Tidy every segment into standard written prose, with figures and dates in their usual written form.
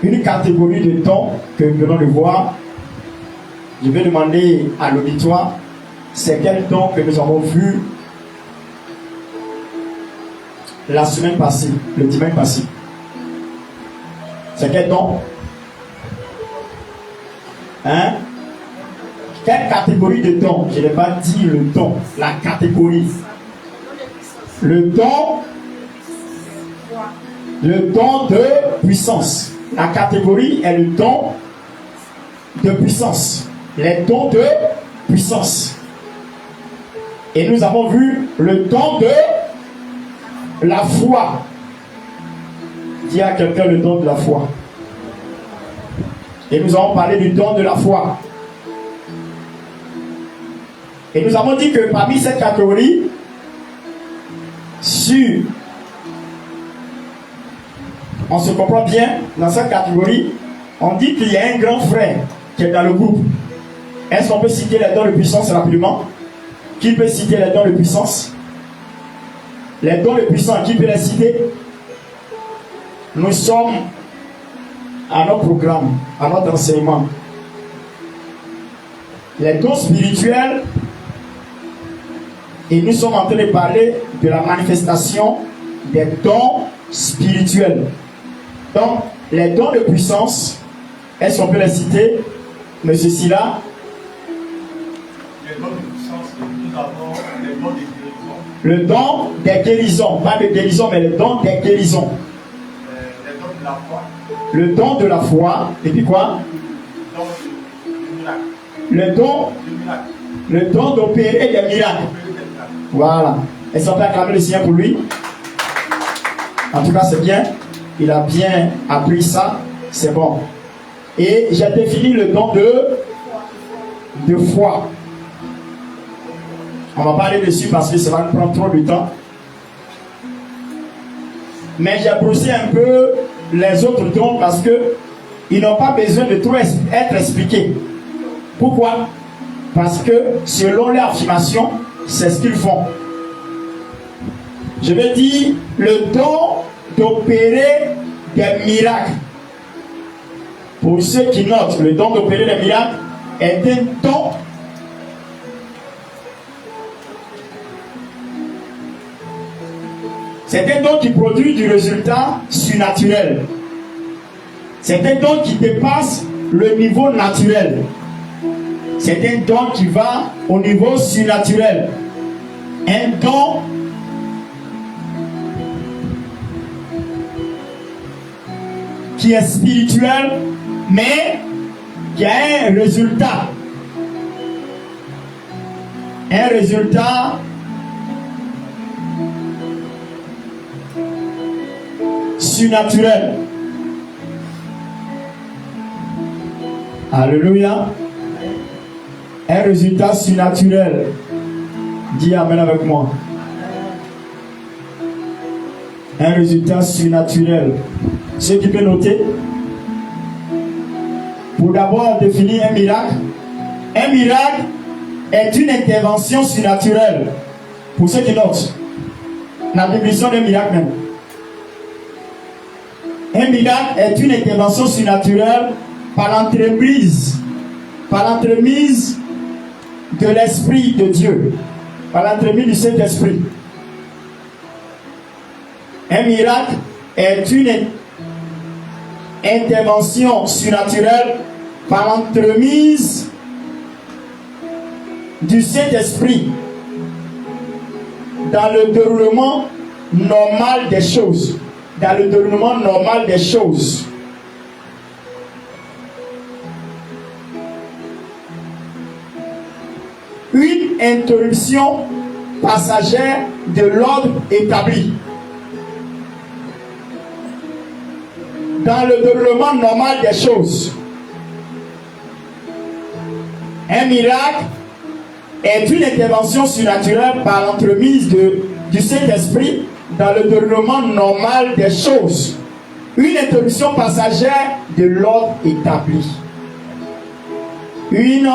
une catégorie de dons que nous venons de voir. Je vais demander à l'auditoire, c'est quel don que nous avons vu la semaine passée, le dimanche passé. C'est quel don? Hein? Quelle catégorie de dons? Je n'ai pas dit le don, la catégorie. Le don de puissance. La catégorie est le don de puissance. Les dons de puissance. Et nous avons vu le don de la foi. Dis à quelqu'un le don de la foi. Et nous avons parlé du don de la foi. Et nous avons dit que parmi cette catégorie, on se comprend bien, dans cette catégorie, on dit qu'il y a un grand frère qui est dans le groupe. Est-ce qu'on peut citer les dons de puissance rapidement? Qui peut citer les dons de puissance? Les dons de puissance, qui peut les citer? Nous sommes à notre programme, à notre enseignement. Les dons spirituels, et nous sommes en train de parler de la manifestation des dons spirituels. Donc, les dons de puissance, est-ce qu'on peut les citer? Monsieur Silla? Les dons de puissance, nous avons les dons de guérison. Le don des guérisons, pas de guérison, mais le don des guérisons. Les dons de la foi. Le don de la foi, et puis quoi? Le don d'opérer des miracles. Voilà. Est-ce qu'on peut acclamer le Seigneur pour lui? En tout cas, c'est bien. Il a bien appris ça. C'est bon. Et j'ai défini le don de foi. On va parler dessus parce que ça va nous prendre trop de temps. Mais j'ai brossé un peu les autres dons parce que ils n'ont pas besoin de trop être expliqués. Pourquoi? Parce que selon leur affirmation, c'est ce qu'ils font. Je vais dire le don d'opérer des miracles. Pour ceux qui notent, le don d'opérer des miracles est un don c'est un don qui produit du résultat surnaturel. C'est un don qui dépasse le niveau naturel. C'est un don qui va au niveau surnaturel. Un don qui est spirituel, mais qui a un résultat. Un résultat surnaturel. Alléluia. Un résultat surnaturel. Dis amen avec moi. Un résultat surnaturel. Ceux qui peuvent noter. Pour d'abord définir un miracle. Un miracle est une intervention surnaturelle. Pour ceux qui notent. La définition d'un miracle même. Un miracle est une intervention surnaturelle par l'entremise de l'Esprit de Dieu, par l'entremise du Saint-Esprit. Un miracle est une intervention surnaturelle par l'entremise du Saint-Esprit dans le déroulement normal des choses. Dans le déroulement normal des choses. Une interruption passagère de l'ordre établi. Dans le déroulement normal des choses. Un miracle est une intervention surnaturelle par l'entremise du Saint-Esprit dans le déroulement normal des choses. Une interruption passagère de l'ordre établi. Une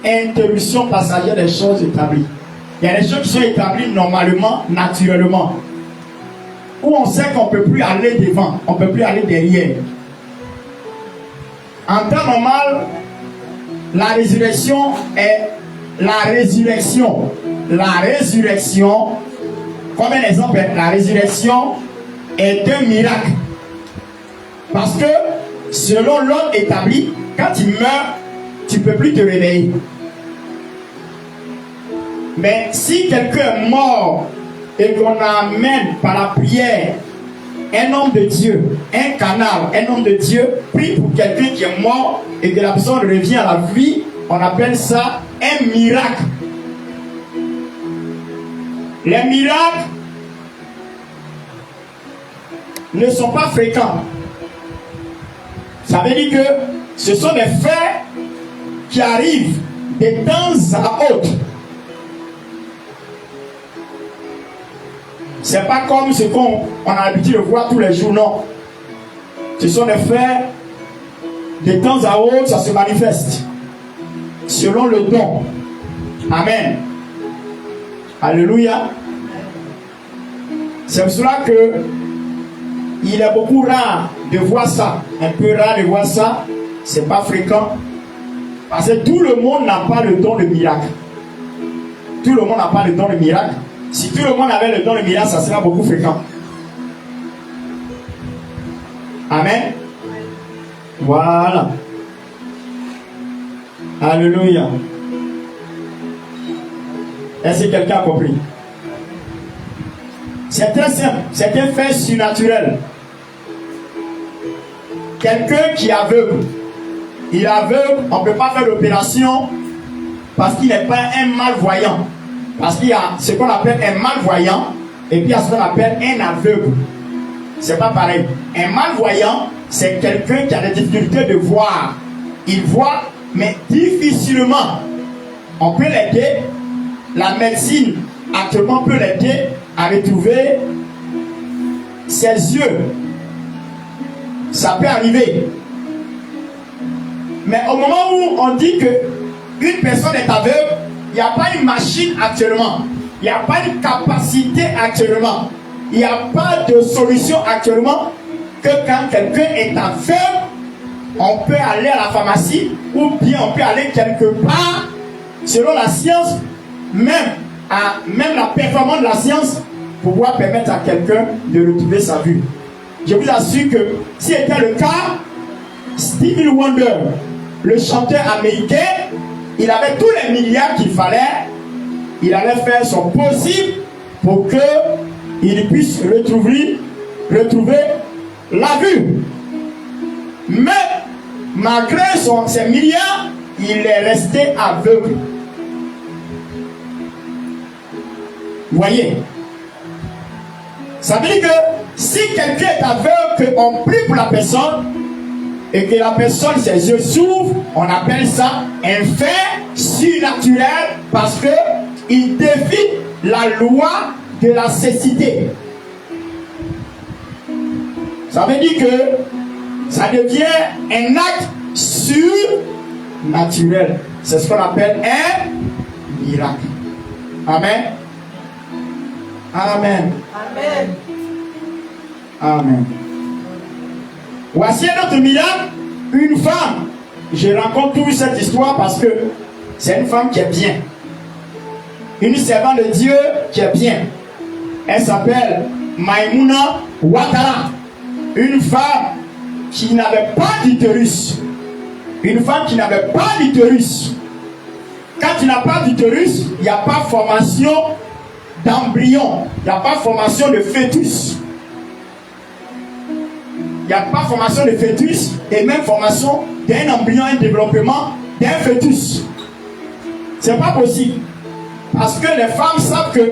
interruption passagère des choses établies. Il y a des choses qui sont établies normalement, naturellement. où on sait qu'on ne peut plus aller devant, on ne peut plus aller derrière. En temps normal, la résurrection est la résurrection. La résurrection, comme un exemple, la résurrection est un miracle. Parce que selon l'ordre établi, quand tu meurs, tu ne peux plus te réveiller. Mais si quelqu'un est mort et qu'on amène par la prière un homme de Dieu, un canal, un homme de Dieu, prie pour quelqu'un qui est mort et que la personne revient à la vie, on appelle ça un miracle. Les miracles ne sont pas fréquents. Ça veut dire que ce sont des faits qui arrivent de temps à autre. C'est pas comme ce qu'on a l'habitude de voir tous les jours, non. Ce sont des faits, de temps à autre, ça se manifeste. Selon le don. Amen. Alléluia. C'est pour cela que il est beaucoup rare de voir ça. Un peu rare de voir ça. C'est pas fréquent. Parce que tout le monde n'a pas le don de miracle. Tout le monde n'a pas le don de miracle. Si tout le monde avait le don de miracle, ça sera beaucoup fréquent. Amen. Voilà. Alléluia. Est-ce que quelqu'un a compris? C'est très simple. C'est un fait surnaturel. Quelqu'un qui est aveugle. Il est aveugle, on ne peut pas faire l'opération parce qu'il n'est pas un malvoyant. Parce qu'il y a ce qu'on appelle un malvoyant et puis il y a ce qu'on appelle un aveugle. C'est pas pareil. Un malvoyant, c'est quelqu'un qui a des difficultés de voir. Il voit, mais difficilement. On peut l'aider. La médecine actuellement peut l'aider à retrouver ses yeux. Ça peut arriver. Mais au moment où on dit qu'une personne est aveugle, il n'y a pas une machine actuellement. Il n'y a pas une capacité actuellement. Il n'y a pas de solution actuellement que quand quelqu'un est aveugle, on peut aller à la pharmacie ou bien on peut aller quelque part, selon la science, même la performance de la science, pour pouvoir permettre à quelqu'un de retrouver sa vue. Je vous assure que si c'était le cas, Stevie Wonder, le chanteur américain, il avait tous les milliards qu'il fallait. Il allait faire son possible pour qu'il puisse retrouver la vue. Mais malgré ses milliards, il est resté aveugle. Vous voyez? Ça veut dire que si quelqu'un est aveugle, qu'on prie pour la personne et que la personne, ses yeux s'ouvrent, on appelle ça un fait surnaturel parce que il défie la loi de la cécité. Ça veut dire que ça devient un acte surnaturel. C'est ce qu'on appelle un miracle. Amen. Amen. Amen. Amen. Voici un autre miracle. Une femme. Je raconte toute cette histoire parce que c'est une femme qui est bien. Une servante de Dieu qui est bien. Elle s'appelle Maïmouna Ouattara. Une femme qui n'avait pas d'utérus. Une femme qui n'avait pas d'utérus. Quand tu n'as pas d'utérus, il n'y a pas formation d'embryon. Il n'y a pas formation de fœtus. Il n'y a pas formation de fœtus et même formation d'un embryon, un développement d'un fœtus. C'est pas possible. Parce que les femmes savent que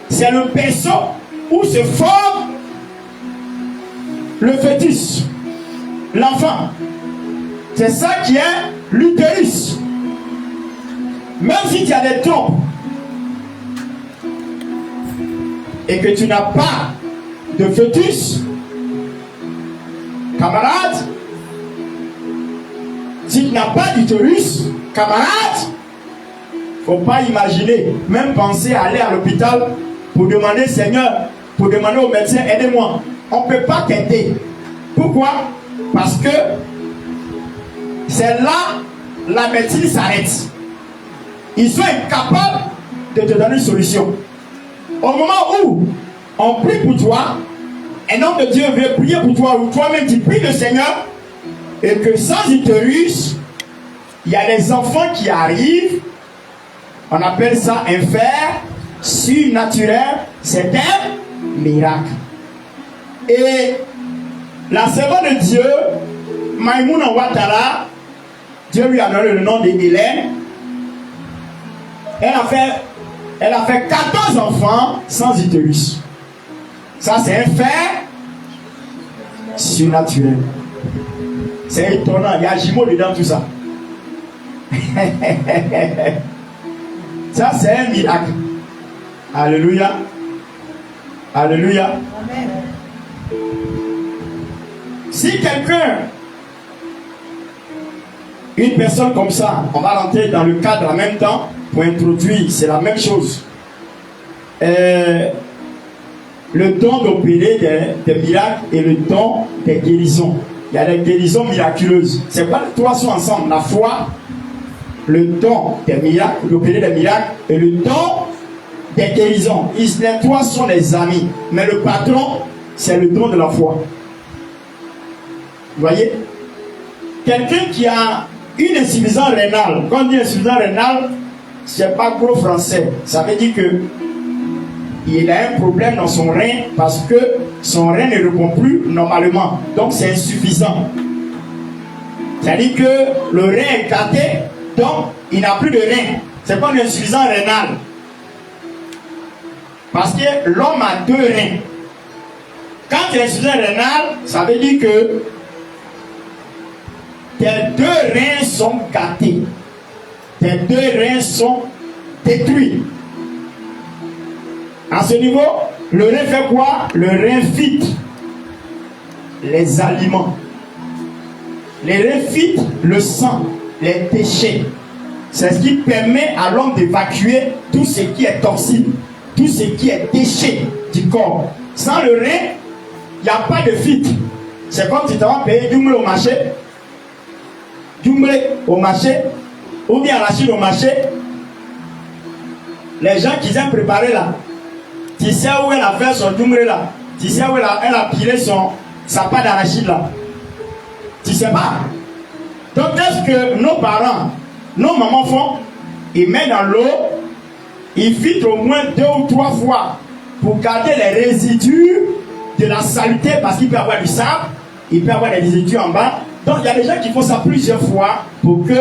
c'est le berceau où se forme le fœtus, l'enfant. C'est ça qui est l'utérus. Même si tu as des trompes et que tu n'as pas de fœtus, camarade, si tu n'as pas d'utérus, camarade, faut pas imaginer, même penser à aller à l'hôpital pour demander, Seigneur, pour demander au médecin, aidez-moi. On ne peut pas t'aider. Pourquoi? Parce que c'est là la médecine s'arrête. Ils sont incapables de te donner une solution. Au moment où on prie pour toi, un homme de Dieu veut prier pour toi, ou toi-même tu pries le Seigneur, et que sans utérus, il y a des enfants qui arrivent. On appelle ça un fait surnaturel. C'est un miracle. Et la servante de Dieu, Maïmouna Ouattara, Dieu lui a donné le nom d'Hélène. Elle a fait 14 enfants sans utérus. Ça, c'est un fait surnaturel. C'est étonnant. Il y a jumeaux dedans, tout ça. Ça, c'est un miracle. Alléluia. Alléluia. Amen. Si quelqu'un, une personne comme ça, on va rentrer dans le cadre en même temps pour introduire, c'est la même chose. Le don d'opérer des miracles et le don des guérisons. Il y a des guérisons miraculeuses. C'est pas les trois sont ensemble. La foi, le don des miracles, d'opérer des miracles et le don des guérisons. Les trois sont des amis. Mais le patron, c'est le don de la foi. Vous voyez? Quelqu'un qui a une insuffisance rénale, quand on dit insuffisance rénale, c'est pas gros français. Ça veut dire que il a un problème dans son rein parce que son rein ne répond plus normalement. Donc c'est insuffisant. C'est-à-dire que le rein est gâté, donc il n'a plus de rein. C'est pas une insuffisance rénale. Parce que l'homme a deux reins. Quand il y a insuffisance rénale, ça veut dire que tes deux reins sont gâtés. Tes deux reins sont détruits. À ce niveau, le rein fait quoi? Le rein filtre les aliments. Les reins filtrent le sang, les déchets. C'est ce qui permet à l'homme d'évacuer tout ce qui est toxine, tout ce qui est déchet du corps. Sans le rein, il n'y a pas de filtre. C'est comme si tu avais payé du blé au marché, ou bien arachide au marché. Les gens qui aiment préparer là, tu sais où elle a fait son dumbré là, tu sais où elle a pilé sa pâte d'arachide là. Tu sais pas. Donc qu'est-ce que nos parents, nos mamans font? Ils mettent dans l'eau, ils filtrent au moins 2 ou 3 fois pour garder les résidus de la saleté, parce qu'il peut y avoir du sable, il peut y avoir des résidus en bas. Donc il y a des gens qui font ça plusieurs fois pour que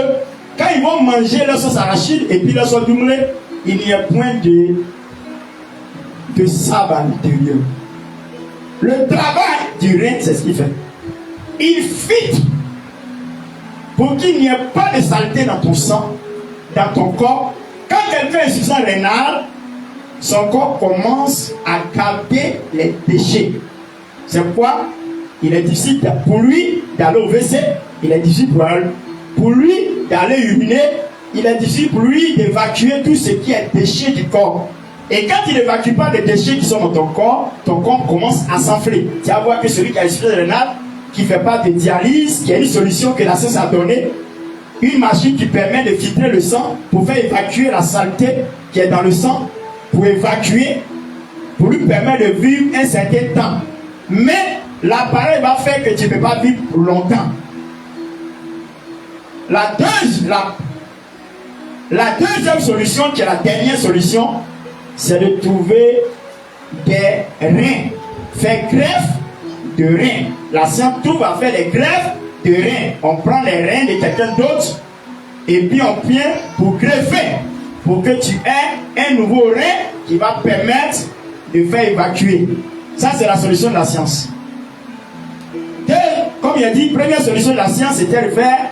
quand ils vont manger leur sauce arachide et puis leur sauce dumbré, il n'y a point de sable à l'intérieur. Le travail du rein, c'est ce qu'il fait. Il filtre pour qu'il n'y ait pas de saleté dans ton sang, dans ton corps. Quand quelqu'un est insuffisant rénal, son corps commence à garder les déchets. C'est pourquoi il est difficile pour lui d'aller au WC, il est difficile pour lui d'aller uriner, il est difficile pour lui d'évacuer tout ce qui est déchet du corps. Et quand il n'évacue pas les déchets qui sont dans ton corps commence à s'enfler. Tu vas voir que celui qui a insuffisance rénale, qui ne fait pas de dialyse, qui a une solution que la science a donnée, une machine qui permet de filtrer le sang pour faire évacuer la saleté qui est dans le sang, pour évacuer, pour lui permettre de vivre un certain temps. Mais l'appareil va faire que tu ne peux pas vivre longtemps. La deuxième solution, qui est la dernière solution, c'est de trouver des reins. Faire greffe de reins. La science trouve à faire des greffes de reins. On prend les reins de quelqu'un d'autre et puis on vient pour greffer, pour que tu aies un nouveau rein qui va permettre de faire évacuer. Ça, c'est la solution de la science. Comme il a dit, première solution de la science, c'était de faire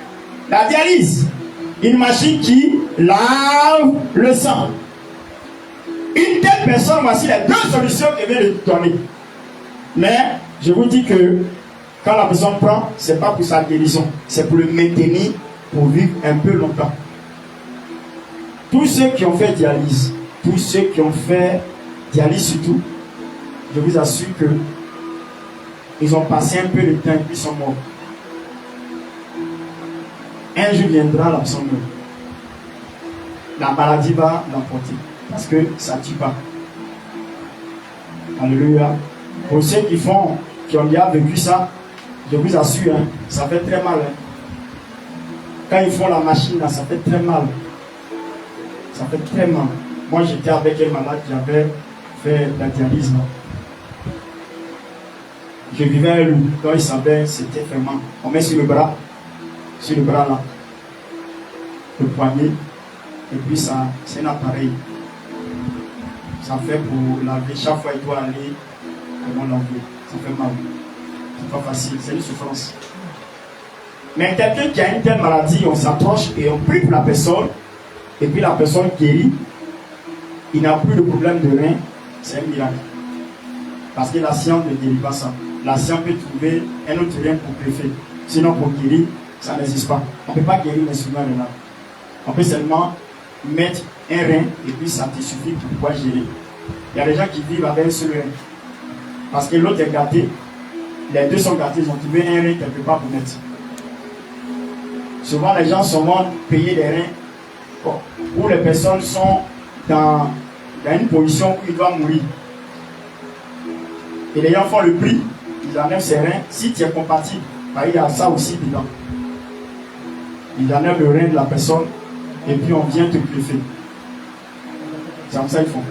la dialyse. Une machine qui lave le sang. Une telle personne, voici les 2 solutions qu'elle vient de donner. Mais je vous dis que quand la personne prend, ce n'est pas pour sa guérison, c'est pour le maintenir, pour vivre un peu longtemps. Tous ceux qui ont fait dialyse surtout, je vous assure que ils ont passé un peu de temps et puis ils sont morts. Un jour viendra l'absent de la maladie va l'emporter parce que ça ne tue pas. Alléluia. Pour ceux qui ont déjà vécu ça, je vous assure, hein, ça fait très mal. Hein. Quand ils font la machine, là, ça fait très mal. Ça fait très mal. Moi, j'étais avec un malade qui avait fait la dialyse. Là. Je vivais avec lui. Quand il savait, c'était vraiment. On met sur le bras là, le poignet, et puis ça, c'est un appareil. Ça fait pour laver. Chaque fois, il doit aller, comment laver. Ça fait mal. C'est pas facile, c'est une souffrance. Mais quelqu'un qui a une telle maladie, on s'approche et on prie pour la personne, et puis la personne guérit, il n'a plus de problème de rein, c'est un miracle. Parce que la science ne guérit pas ça. La science peut trouver un autre rein pour greffer. Sinon, pour guérir, ça n'existe pas. On ne peut pas guérir l'instrument rénal. On peut seulement mettre un rein et puis ça te suffit pour pouvoir gérer. Il y a des gens qui vivent avec un seul rein. Parce que l'autre est gâté. Les deux sont gâtés, ils ont trouvé un rein quelque part pour mettre. Souvent, les gens sont payés des reins où les personnes sont dans une position où ils doivent mourir. Et les gens font le prix, ils enlèvent ses reins. Si tu es compatible, il y a ça aussi dedans. Ils enlèvent le rein de la personne et puis on vient te greffer. C'est comme ça qu'ils font.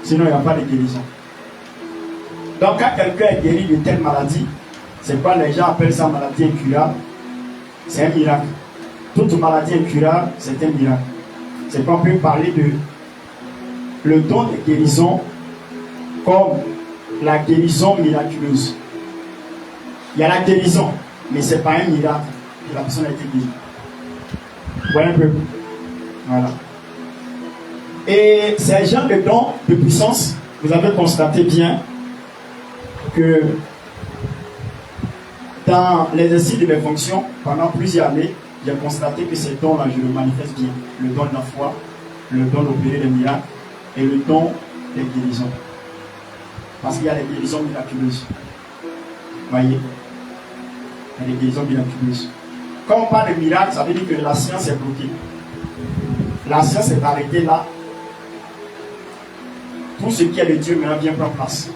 Sinon, il n'y a pas de guérison. Donc, quand quelqu'un est guéri de telle maladie, c'est quoi les gens appellent ça maladie incurable? C'est un miracle. Toute maladie incurable, c'est un miracle. C'est qu'on peut parler de le don de guérison comme la guérison miraculeuse. Il y a la guérison, mais ce n'est pas un miracle que la personne a été guérie. Vous voyez un peu? Voilà. Et ces gens de dons de puissance, vous avez constaté bien que dans l'exercice de mes fonctions, pendant plusieurs années, j'ai constaté que ces dons-là, je le manifeste bien. Le don de la foi, le don d'opérer des miracles et le don des guérisons. Parce qu'il y a les guérisons miraculeuses. Vous voyez? Il y a des guérisons miraculeuses. Quand on parle de miracle, ça veut dire que la science est bloquée. La science est arrêtée là. Tout ce qui est de Dieu maintenant vient prendre place.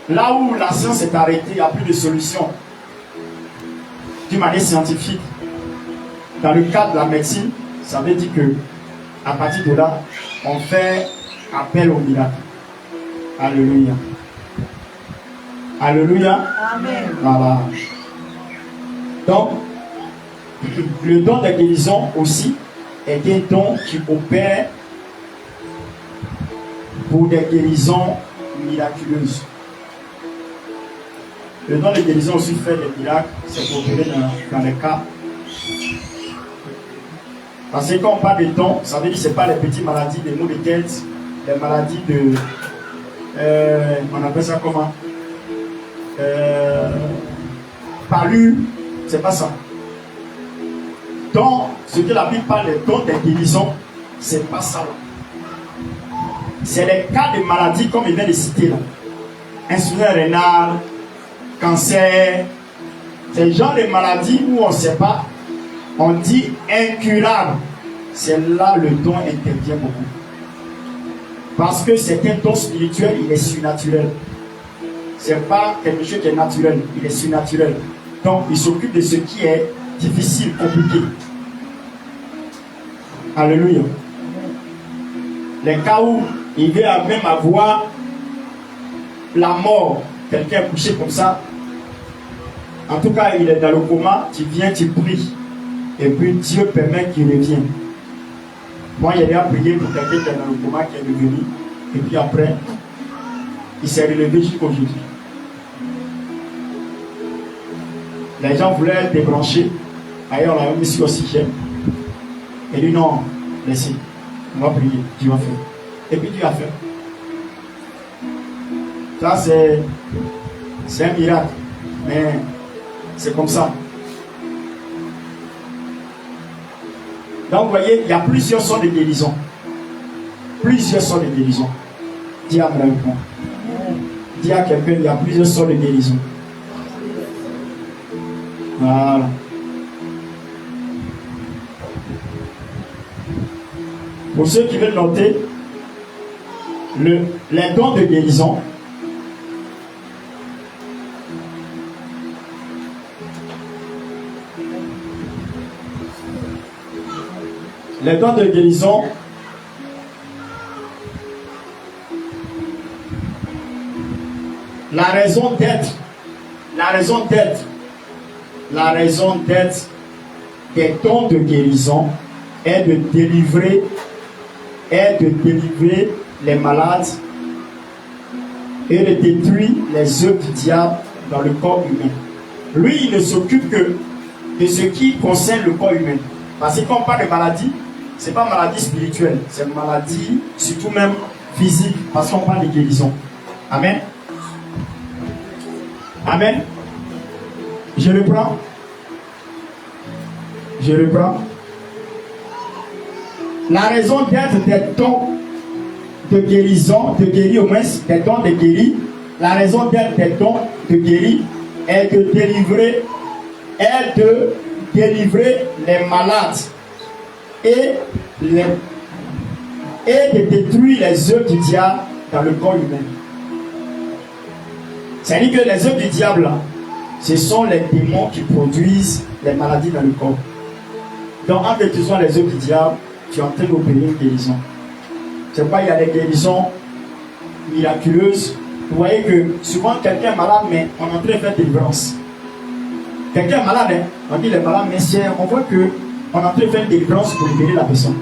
Là où la science est arrêtée, il n'y a plus de solution d'une manière scientifique. Dans le cadre de la médecine, ça veut dire que à partir de là, on fait appel au miracle. Alléluia. Alléluia. Amen. Voilà. Donc, le don de guérison aussi est un don qui opère pour des guérisons miraculeuses. Le don de guérison aussi fait des miracles, c'est pour opérer dans les cas. Parce que quand on parle de dons, ça veut dire que ce n'est pas les petites maladies, des maux de tête, les maladies de... on appelle ça comment? Palu, c'est pas ça. Donc, ce que la Bible parle des dons de guérison, c'est pas ça. C'est les cas de maladies comme il vient de citer là. Insuffisance rénale, cancer, c'est le genre de maladie où on ne sait pas, on dit incurable. C'est là le don intervient beaucoup. Parce que c'est un don spirituel, il est surnaturel. Ce n'est pas quelque chose qui est naturel, il est surnaturel. Donc il s'occupe de ce qui est difficile, compliqué. Alléluia. Les cas où il va même avoir la mort, quelqu'un est couché comme ça. En tout cas, il est dans le coma, tu viens, tu pries. Et puis Dieu permet qu'il revienne. Moi, j'ai déjà prié pour quelqu'un qui est dans le coma, qui est revenu. Et puis après, il s'est relevé jusqu'aujourd'hui. Les gens voulaient être débranchés. Ailleurs, on l'a mis sur oxygène. Et lui, non, laissez. On va prier, Dieu va faire. Et puis Dieu a fait. Ça, c'est un miracle. Mais c'est comme ça. Donc, vous voyez, il y a plusieurs sortes de guérisons. Plusieurs sortes de guérisons. Dis Amen avec moi. Dis à quelqu'un, il y a plusieurs sortes de guérison. Voilà. Pour ceux qui veulent noter, les dons de guérison, les dons de guérison, la raison d'être des dons de guérison est de délivrer les malades et de détruire les œuvres du diable dans le corps humain. Lui, il ne s'occupe que de ce qui concerne le corps humain. Parce que quand on parle de maladie, ce n'est pas maladie spirituelle, c'est maladie surtout même physique, parce qu'on parle de guérison. Amen. Amen. Je reprends. La raison d'être des dons de guérison, de guérir au moins, des dons de guérir, la raison d'être des dons de guérir est de délivrer les malades et de détruire les œuvres du diable dans le corps humain. C'est-à-dire que les œuvres du diable, là, ce sont les démons qui produisent les maladies dans le corps. Donc, en détruisant les œuvres du diable, tu es en train d'opérer une guérison. C'est pourquoi il y a des guérisons miraculeuses. Vous voyez que souvent quelqu'un est malade, mais on est en train de faire délivrance. Quelqu'un est malade, hein? On dit les malades, mais on voit qu'on est en train de faire une délivrance pour libérer la personne.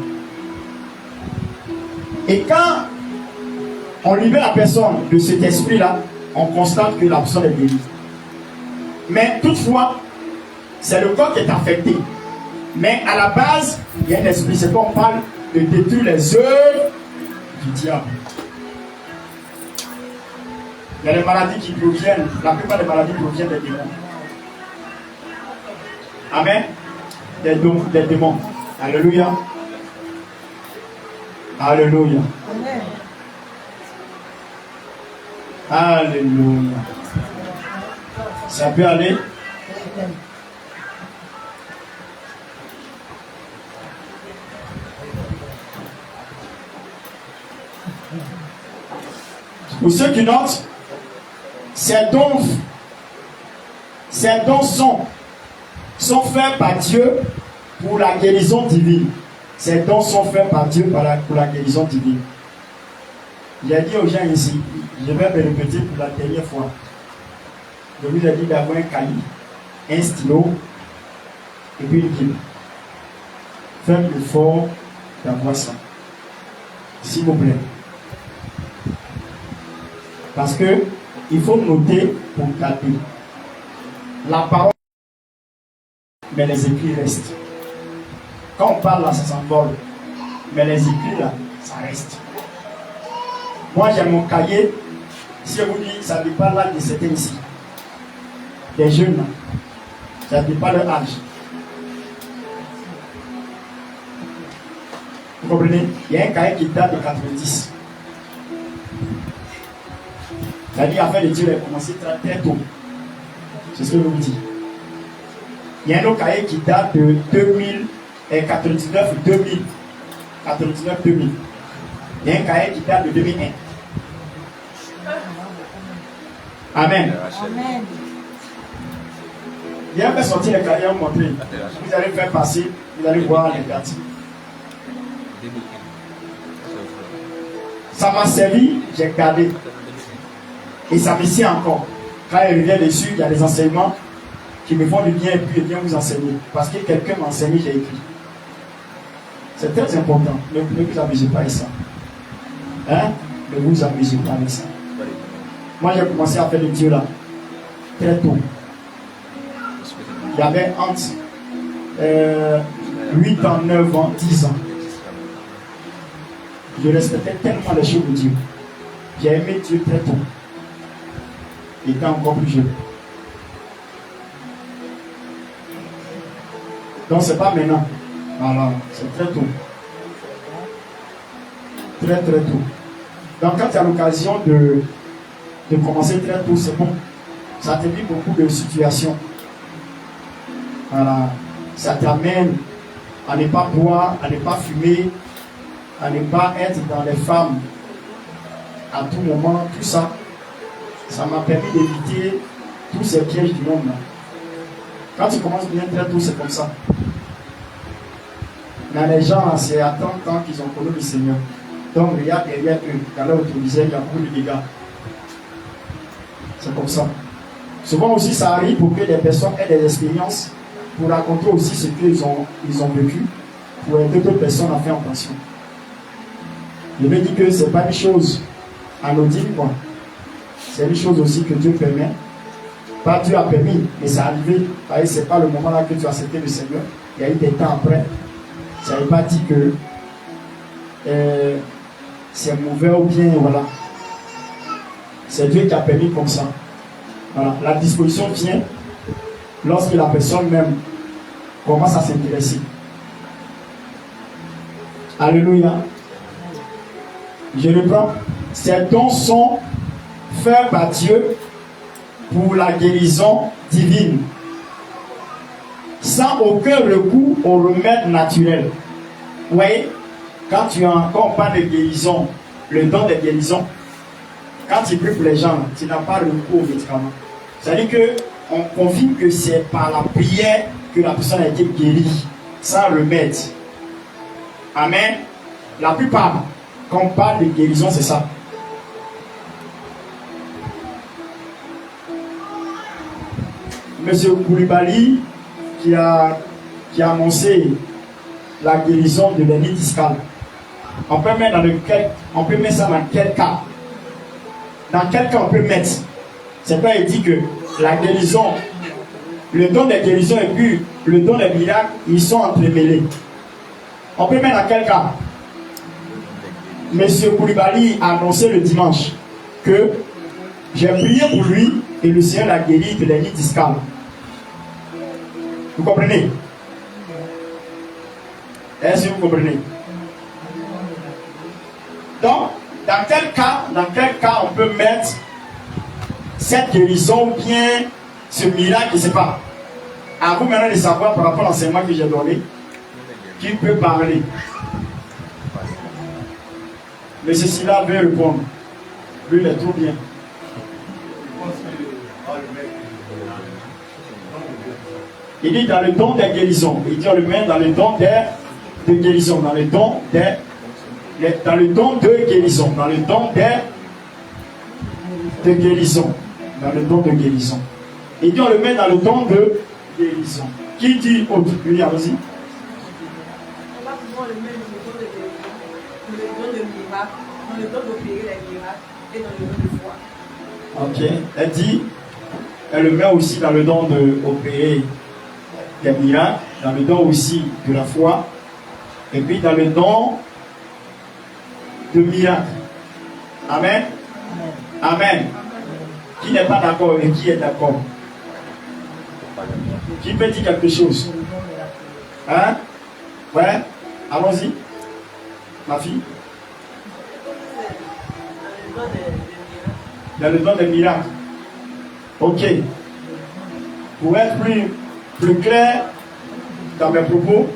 Et quand on libère la personne de cet esprit-là, on constate que la personne est guérie. Mais toutefois, c'est le corps qui est affecté. Mais à la base, il y a un esprit. C'est qu'on parle de détruire les œuvres du diable. Il y a des maladies qui proviennent, la plupart des maladies proviennent des démons. Amen. Des démons. Alléluia. Alléluia. Alléluia. Ça peut aller. Pour ceux qui notent, ces dons sont faits par Dieu pour la guérison divine. Ces dons sont faits par Dieu pour la guérison divine. J'ai dit aux gens ici, je vais me répéter pour la dernière fois. Je vous ai dit d'avoir un cahier, un stylo et puis une Bible. Faites l'effort d'avoir ça. S'il vous plaît. Parce que il faut noter pour garder. La parole, mais les écrits restent. Quand on parle là, ça s'envole. Mais les écrits là, ça reste. Moi j'ai mon cahier. Si je vous dis, ça ne dit pas l'âge de certains ici. Des jeunes là. Ça ne dit pas leur âge. Vous comprenez? Il y a un cahier qui date de 90. C'est-à-dire, l'affaire de Dieu a commencé très tôt. C'est ce que je vous dis. Il y a un autre cahier qui date de 99 2000. 99 2000. Il y a un cahier qui date de 2001. Amen. Amen. Il y a un peu sorti les cahiers à vous montrer. Vous allez faire passer, vous allez voir les dates. Ça m'a servi, j'ai gardé. Et ça me sert encore. Quand il revient dessus, il y a des enseignements qui me font du bien et puis bien vous enseigner. Parce que quelqu'un m'a enseigné, j'ai écrit. C'est très important. Ne vous amusez pas avec ça. Hein? Ne vous amusez pas avec ça. Moi, j'ai commencé à faire le Dieu là, très tôt. Il y avait entre 8 ans, 9 ans, 10 ans. Je respectais tellement les choses de Dieu. J'ai aimé Dieu très tôt. Étant encore plus jeune. Donc c'est pas maintenant. Voilà, c'est très tôt. Très tôt. Donc quand tu as l'occasion de commencer très tôt, c'est bon. Ça t'évite beaucoup de situations. Voilà. Ça t'amène à ne pas boire, à ne pas fumer, à ne pas être dans les femmes à tout moment. Tout ça, ça m'a permis d'éviter tous ces pièges du monde. Quand tu commences bien très tôt, c'est comme ça. Mais les gens, c'est à tant qu'ils ont connu le Seigneur. Donc, il y a derrière eux, dans leur autorisé, il y a beaucoup de dégâts. C'est comme ça. Souvent aussi, ça arrive pour que les personnes aient des expériences, pour raconter aussi ce qu'ils ont vécu, pour aider d'autres personnes à faire attention. Je me dis que ce n'est pas une chose anodine, quoi. C'est une chose aussi que Dieu permet. Pas Dieu a permis, mais c'est arrivé. Ce n'est pas le moment là que tu as accepté le Seigneur. Il y a eu des temps après. Ça n'est pas dit que c'est mauvais ou bien, voilà. C'est Dieu qui a permis comme ça. Voilà. La disposition vient lorsque la personne même commence à s'intéresser. Alléluia. Je reprends. Ces dons sont faits par Dieu pour la guérison divine, sans aucun recours au remède naturel. Vous voyez, quand on parle de guérison, le don de guérison, quand tu pries pour les gens, tu n'as pas recours aux médicaments. C'est-à-dire qu'on confirme que c'est par la prière que la personne a été guérie, sans remède. Amen. La plupart, quand on parle de guérison, c'est ça. Monsieur Koulibaly, qui a annoncé la guérison de l'hernie discale. On peut mettre ça dans quel cas? Dans quel cas on peut mettre? C'est pas il dit que la guérison, le don de guérison et puis le don des miracles, ils sont entremêlés. On peut mettre dans quel cas? Monsieur Koulibaly a annoncé le dimanche que j'ai prié pour lui et le Seigneur l'a guéri de l'hernie discale. Vous comprenez? Est-ce que vous comprenez? Donc, dans quel cas on peut mettre cette guérison ou bien ce miracle, je ne sais pas. À vous maintenant de savoir par rapport à l'enseignement que j'ai donné, qui peut parler. Mais ceci là veut répondre. Lui, il est trop bien. Il dit dans le don des guérisons. Il dit on le met dans le don de guérison. Dans le don de guérison. Dans le don de guérison. Dans le don de guérison. Il dit on le met dans le don de guérison. Qui dit autre? Oui, allons-y. On va pouvoir le mettre dans le don de miracle, dans le don d'opérer les miracles et dans le don de foi. Ok. Elle dit, elle le met aussi dans le don d'opérer des miracles, dans le don aussi de la foi, et puis dans le don de miracle. Amen. Amen. Qui n'est pas d'accord et qui est d'accord? Qui peut dire quelque chose? Hein? Ouais? Allons-y. Ma fille? Dans le don des miracles. Ok. Pour être plus clair dans mes propos,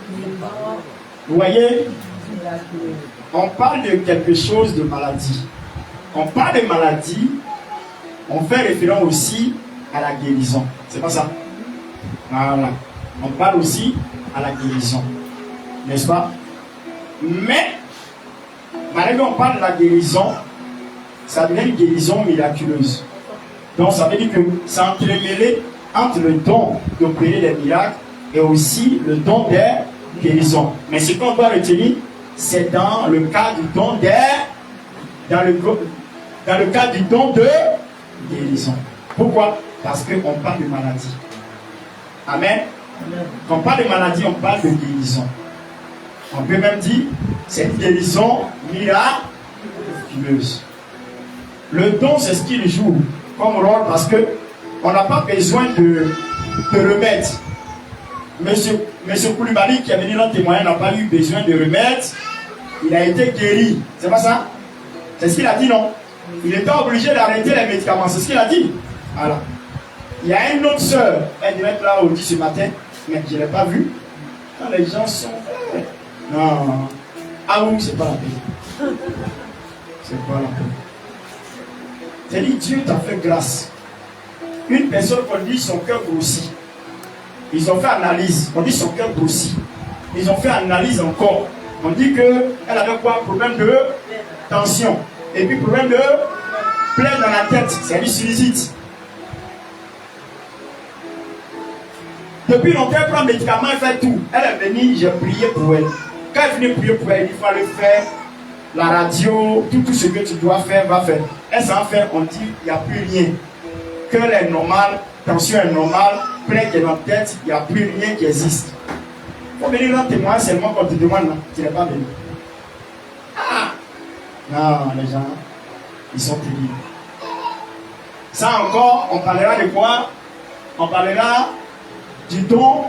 vous voyez, on parle de quelque chose de maladie. On parle de maladie, on fait référence aussi à la guérison. C'est pas ça? Voilà. On parle aussi à la guérison. N'est-ce pas? Mais, malgré qu'on parle de la guérison, ça devient une guérison miraculeuse. Donc, ça veut dire que c'est entremêlé entre le don d'opérer les miracles et aussi le don des guérisons. Mais ce qu'on doit retenir, c'est dans le cas du don dans le cas du don de guérison. Pourquoi? Parce qu'on parle de maladie. Amen. Quand on parle de maladie, on parle de guérison. On peut même dire c'est une guérison miraculeuse. Le don, c'est ce qu'il joue comme rôle parce que on n'a pas besoin de remède. Monsieur Koulibaly qui est venu dans le témoignage n'a pas eu besoin de remède. Il a été guéri. C'est pas ça? C'est ce qu'il a dit, non? Il était obligé d'arrêter les médicaments. C'est ce qu'il a dit. Voilà. Il y a une autre sœur, elle devait être là au 10 ce matin, mais je ne l'ai pas vue. Quand les gens sont... Non. Ah oui, c'est pas la peine. C'est pas la peine. C'est-à-dire, Dieu t'a fait grâce. Une personne qu'on dit son cœur grossit. Ils ont fait analyse. On dit son cœur grossit. Ils ont fait analyse encore. On dit qu'elle avait quoi? Problème de tension. Et puis problème de plaie dans la tête. C'est du sinusite. Depuis longtemps, elle prend un médicament, elle fait tout. Elle est venue, j'ai prié pour elle. Quand elle venait prier pour elle, il fallait faire la radio, tout ce que tu dois faire, va faire. Elle s'en fait, on dit, il n'y a plus rien. Cœur est normal, tension est normale, plaie qui est dans la tête, il n'y a plus rien qui existe. Il faut venir rendre témoin seulement quand tu demandes, non, tu n'es pas venu. Ah! Non, les gens, ils sont terribles. Ça encore, on parlera de quoi? On parlera du don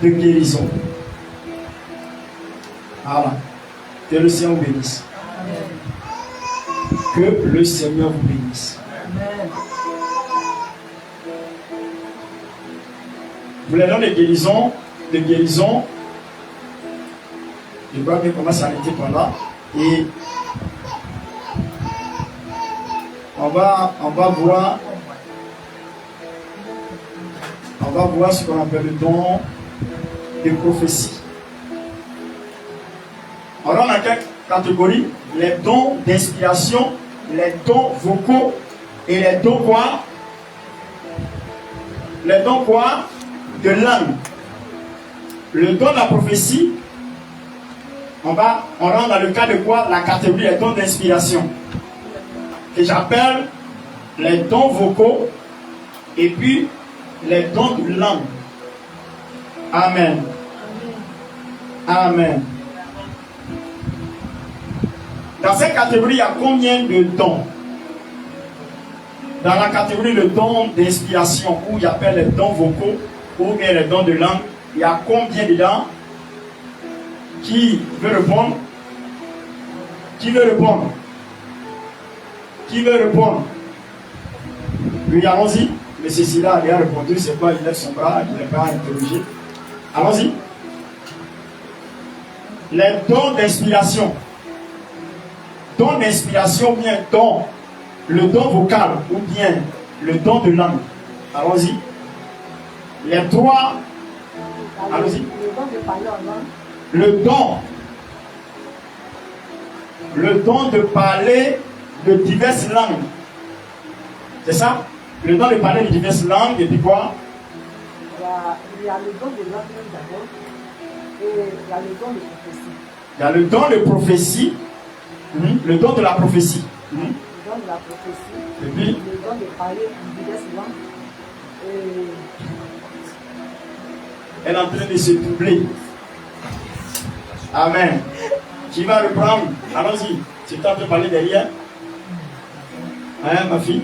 de guérison. Voilà. Que le Seigneur vous bénisse. Que le Seigneur vous bénisse. Vous les dons de guérison, je vois bien comment s'arrêter par là. Et on va voir ce qu'on appelle le don de prophétie. Alors, on a quelques catégories: les dons d'inspiration, les dons vocaux et les dons quoi? Les dons quoi? De langue. Le don de la prophétie, on rentre dans le cas de quoi? La catégorie des dons d'inspiration, que j'appelle les dons vocaux et puis les dons de langue. Amen. Amen. Dans cette catégorie, il y a combien de dons? Dans la catégorie de dons d'inspiration, où il y appelle les dons vocaux ou bien les dons de langue, il y a combien dedans? Qui veut répondre? Qui veut répondre? Qui veut répondre? Oui, allons-y. Mais Cécilia a répondu, c'est quoi? Il lève son bras, il n'est pas interrogé. Allons-y. Les dons d'inspiration. Don d'inspiration ou bien don, le don vocal ou bien le don de langue. Allons-y. Les trois. Allons-y. Le don de parler en langue. Le don de parler de diverses langues. C'est ça? Le don de parler de diverses langues et puis quoi? Il y a le don de langue d'abord et il y a le don de prophétie. Il y a le don de prophétie. Le don de la prophétie. Le don de la prophétie. Et puis, le don de parler en diverses langues. elle est en train de se doubler. Amen. Qui va reprendre? Allons-y. Tu es en train de parler derrière? Hein, ma fille?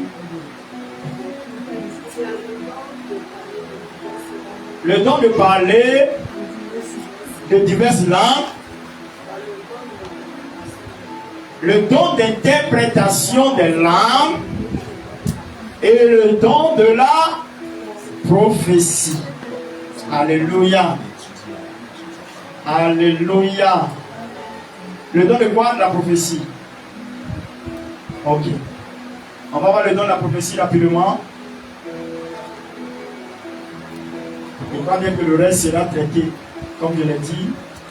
Le don de parler de diverses langues. Le don d'interprétation des langues. Et le don de la prophétie. Alléluia. Alléluia. Le don de quoi? De la prophétie. Ok. On va voir le don de la prophétie rapidement. Je crois bien que le reste sera traité, comme je l'ai dit,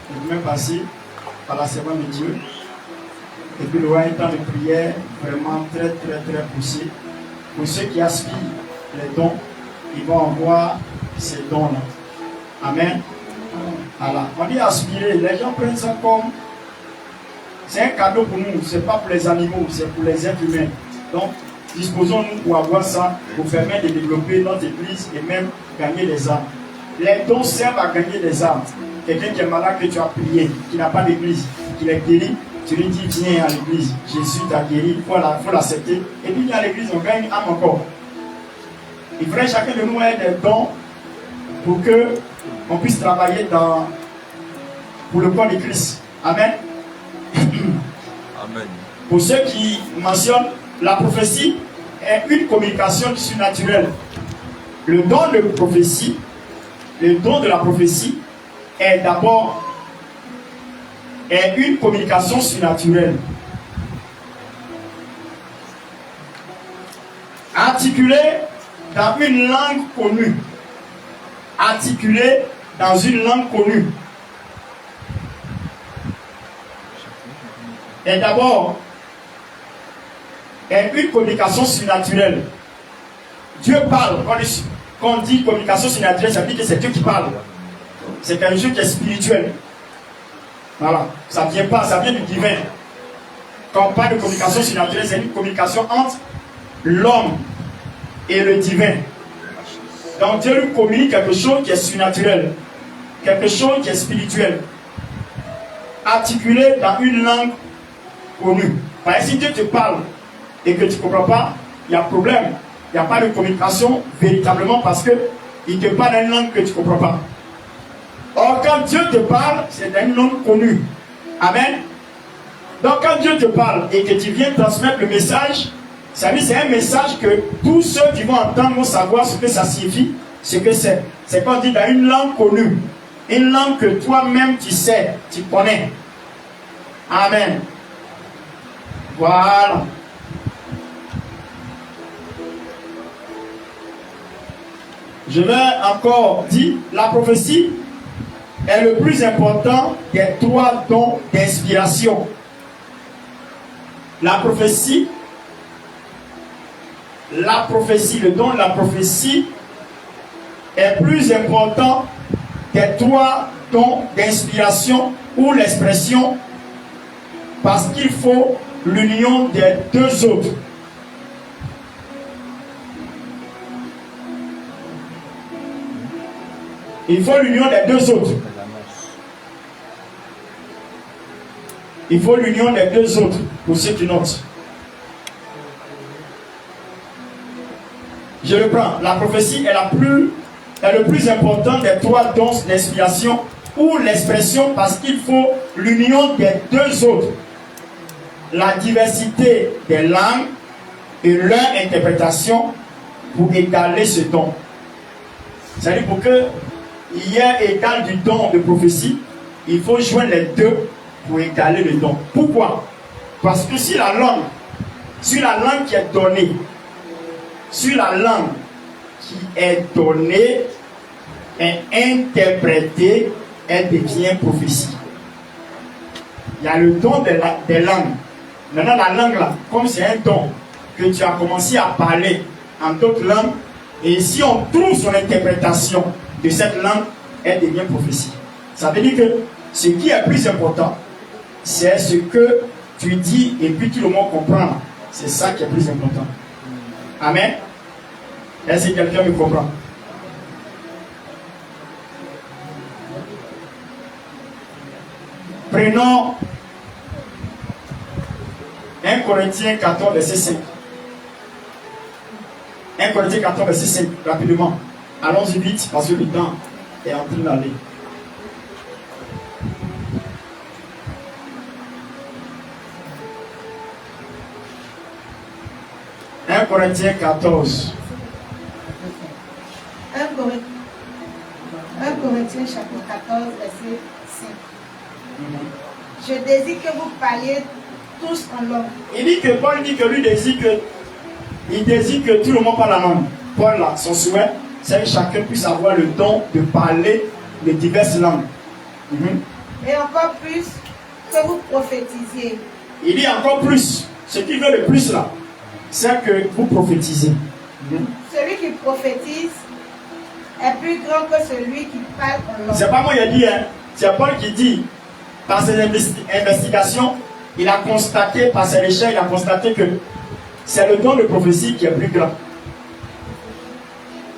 le semaine passée, par la servante de Dieu. Et puis, il y aura un temps de prière vraiment très poussé. Pour ceux qui aspirent les dons, ils vont avoir ces dons-là. Amen. Voilà. On dit aspirer, les gens prennent ça comme c'est un cadeau pour nous, c'est pas pour les animaux, c'est pour les êtres humains. Donc, disposons-nous pour avoir ça, pour permettre de développer notre église et même gagner des âmes. Les dons servent à gagner des âmes. Quelqu'un qui est malade, que tu as prié, qui n'a pas d'église, qui est guéri, tu lui dis viens à l'église, Jésus t'a guéri, il faut l'accepter. Et puis, à l'église, on gagne une âme encore. Il faudrait chacun de nous ait des dons pour que on puisse travailler pour le corps de Christ. Amen. Amen. Pour ceux qui mentionnent, la prophétie est une communication surnaturelle. Le don de la prophétie est d'abord une communication surnaturelle. Articulée dans une langue connue. Articulée dans une langue connue. Et d'abord, est une communication surnaturelle. Dieu parle. Quand on dit communication surnaturelle, ça veut dire que c'est Dieu qui parle. C'est quelque chose qui est spirituel. Voilà. Ça vient du divin. Quand on parle de communication surnaturelle, c'est une communication entre l'homme et le divin. Donc Dieu lui communique quelque chose qui est surnaturel. Quelque chose qui est spirituel. Articulé dans une langue connue. Par exemple, si Dieu te parle et que tu ne comprends pas, il y a problème. Il n'y a pas de communication véritablement parce qu'il te parle dans une langue que tu ne comprends pas. Or, quand Dieu te parle, c'est dans une langue connue. Amen. Donc, quand Dieu te parle et que tu viens transmettre le message, ça veut dire c'est un message que tous ceux qui vont entendre vont savoir ce que ça signifie, ce que c'est. C'est quand on dit dans une langue connue. Une langue que toi-même tu sais, tu connais. Amen. Voilà. Je vais encore dire, la prophétie est le plus important des 3 dons d'inspiration. La prophétie, le don de la prophétie est plus important des 3 dons d'inspiration ou l'expression parce qu'il faut l'union des 2 autres. Il faut l'union des 2 autres. Il faut l'union des 2 autres, pour ceux qui notent. Je reprends. La prophétie est le plus important des 3 dons d'inspiration ou l'expression parce qu'il faut l'union des 2 autres. La diversité des langues et leur interprétation pour égaler ce don. C'est-à-dire pour que il y ait égal du don de prophétie, il faut joindre les 2 pour égaler le don. Pourquoi? Parce que si la langue qui est donnée, est interprétée, elle devient prophétie. Il y a le don des langues. Maintenant, la langue là, comme c'est un don que tu as commencé à parler en d'autres langues, et si on trouve son interprétation de cette langue, elle devient prophétie. Ça veut dire que ce qui est plus important, c'est ce que tu dis et puis tout le monde comprend. C'est ça qui est plus important. Amen. Est-ce que quelqu'un me comprend? Prenons 1 Corinthiens 14, verset 5. 1 Corinthiens 14, verset 5, rapidement. Allons-y vite, parce que le temps est en train d'aller. « 1 Corinthiens 14. 1 Corinthiens chapitre 14, verset 5. Je désire que vous parliez tous en langue. Il dit que Paul dit que lui désire que tout le monde parle la langue. Paul, là, son souhait, c'est que chacun puisse avoir le don de parler de diverses langues. Et encore plus, que vous prophétisiez. Il dit encore plus. Ce qu'il veut le plus là, c'est que vous prophétisez. Celui qui prophétise est plus grand que celui qui parle en langue. C'est pas moi qui ai dit, hein. C'est Paul qui dit, par ses investigations, il a constaté, par ses recherches, il a constaté que c'est le don de prophétie qui est plus grand.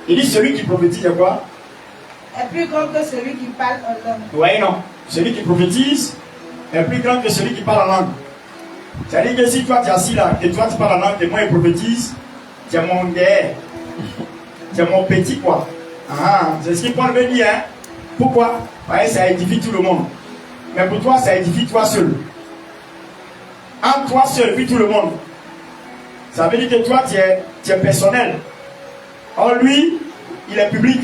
Il dit celui qui prophétise est quoi? Est plus grand que celui qui parle en langue. Oui, non. Celui qui prophétise est plus grand que celui qui parle en langue. C'est-à-dire que si toi tu es assis là, et toi tu parles en langue, et moi je prophétise, tu es mon guerre. Tu es mon petit quoi. C'est ce qu'il Paul veut dire. Hein? Pourquoi? Parce que ça édifie tout le monde. Mais pour toi, ça édifie toi seul. entre toi seul, puis tout le monde. Ça veut dire que toi, tu es personnel. Or, lui, il est public.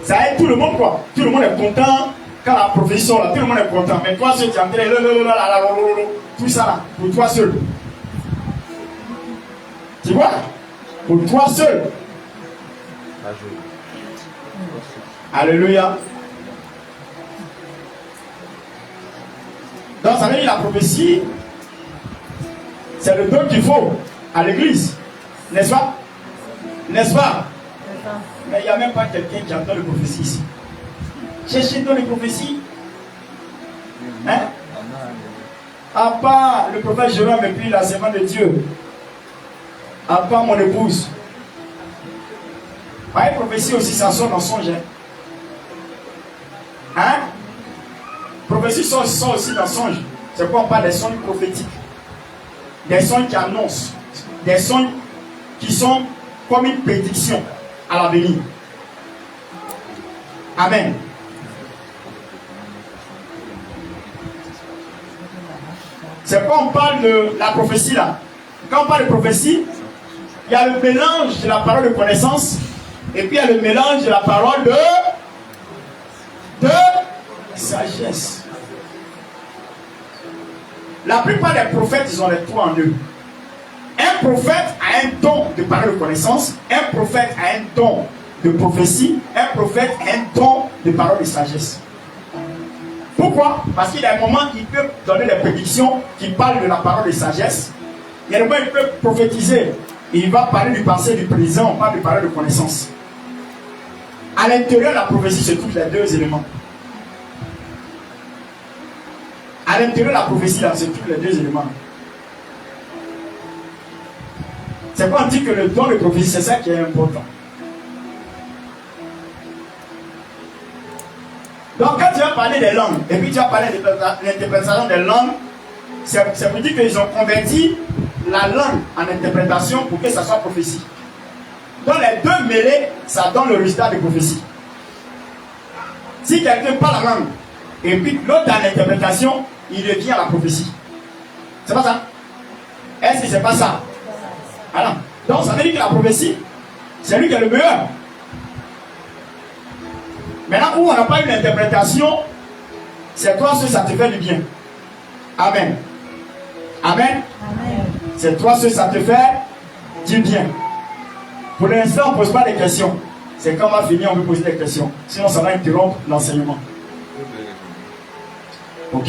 Ça aide tout le monde, quoi. Tout le monde est content. Quand la prophétie sort, là, tout le monde est content. Mais toi seul, tu es en train de... Tout ça, là, pour toi seul. Tu vois? Pour toi seul. Alléluia. Donc, ça veut dire la prophétie, c'est le don qu'il faut à l'église. N'est-ce pas? N'est-ce pas? Mais il n'y a même pas quelqu'un qui entend les prophéties ici. Cherchez dans les prophéties. Hein? À part le prophète Jérôme et puis la servante de Dieu. À part mon épouse. Pareil, prophétie aussi, ça sort dans songe. Hein? Prophétie sort aussi dans songe. C'est quoi on parle des songes prophétiques? Des songes qui annoncent. Des songes qui sont comme une prédiction à l'avenir. Amen. C'est quand on parle de la prophétie là. Quand on parle de prophétie, il y a le mélange de la parole de connaissance et puis il y a le mélange de la parole de sagesse. La plupart des prophètes, ils ont les trois en eux. Un prophète a un don de parole de connaissance, un prophète a un don de prophétie, un prophète a un don de parole de sagesse. Pourquoi? Parce qu'il y a un moment il peut donner des prédictions qui parlent de la parole de sagesse. Il y a un moment il peut prophétiser. Il va parler du passé, du présent, on parle de parole de connaissance. À l'intérieur de la prophétie se trouvent les deux éléments. À l'intérieur de la prophétie, là, se trouvent les deux éléments. C'est quand on dit que le don de prophétie, c'est ça qui est important. Donc quand tu vas parler des langues, et puis tu vas parler de l'interprétation des langues, ça veut dire qu'ils ont converti la langue en interprétation pour que ça soit prophétie. Donc les deux mêlés, ça donne le résultat de prophétie. Si quelqu'un parle la langue, et puis l'autre en interprétation, il devient la prophétie. C'est pas ça? Est-ce que c'est pas ça? Voilà. Donc ça veut dire que la prophétie, c'est lui qui est le meilleur. Maintenant où on n'a pas eu l'interprétation, c'est toi seul, ça te fait du bien. Amen. Amen. Amen. C'est toi seul, ça te fait du bien. Pour l'instant, on ne pose pas de questions. C'est quand on va finir, on peut poser des questions. Sinon, ça va interrompre l'enseignement. Ok.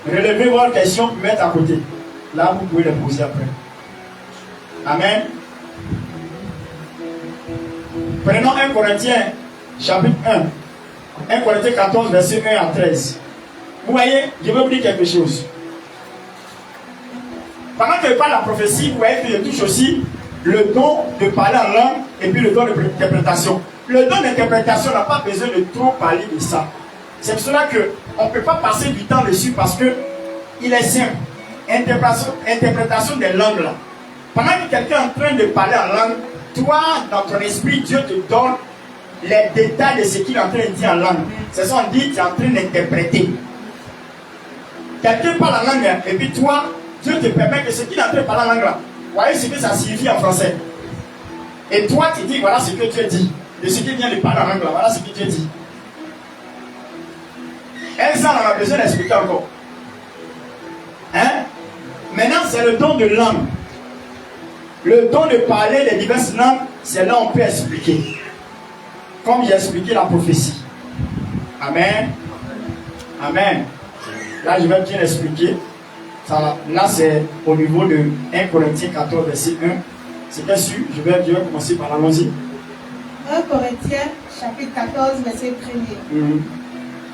Relevez vos questions, mettez à côté. Là, vous pouvez les poser après. Amen. Prenons 1 Corinthiens, chapitre 1. 1 Corinthiens 14, verset 1 à 13. Vous voyez, je vais vous dire quelque chose. Pendant que je parle de la prophétie, vous voyez que je touche aussi le don de parler en langue et puis le don d'interprétation. Le don d'interprétation n'a pas besoin de trop parler de ça. C'est pour cela qu'on ne peut pas passer du temps dessus parce que il est simple. Interprétation des langues là. Pendant que quelqu'un est en train de parler en langue, toi, dans ton esprit, Dieu te donne les détails de ce qu'il est en train de dire en langue. C'est ça qu'on dit, tu es en train d'interpréter. Quelqu'un parle en langue et puis toi, Dieu te permet que ce qu'il est en train de parler en langue là, voyez ce que ça signifie en français. Et toi, tu dis, voilà ce que Dieu dit. De ce qu'il vient de parler en langue là, voilà ce que Dieu dit. Et ça, on a besoin d'expliquer encore. Hein? Maintenant, c'est le don de langue. Le don de parler des diverses langues, c'est là où on peut expliquer. Comme j'ai expliqué la prophétie. Amen. Amen. Là, je vais bien expliquer. Ça, là, c'est au niveau de 1 Corinthiens 14, verset 1. C'est bien sûr, je vais commencer par allons-y. 1 Corinthiens, chapitre 14, verset 1er.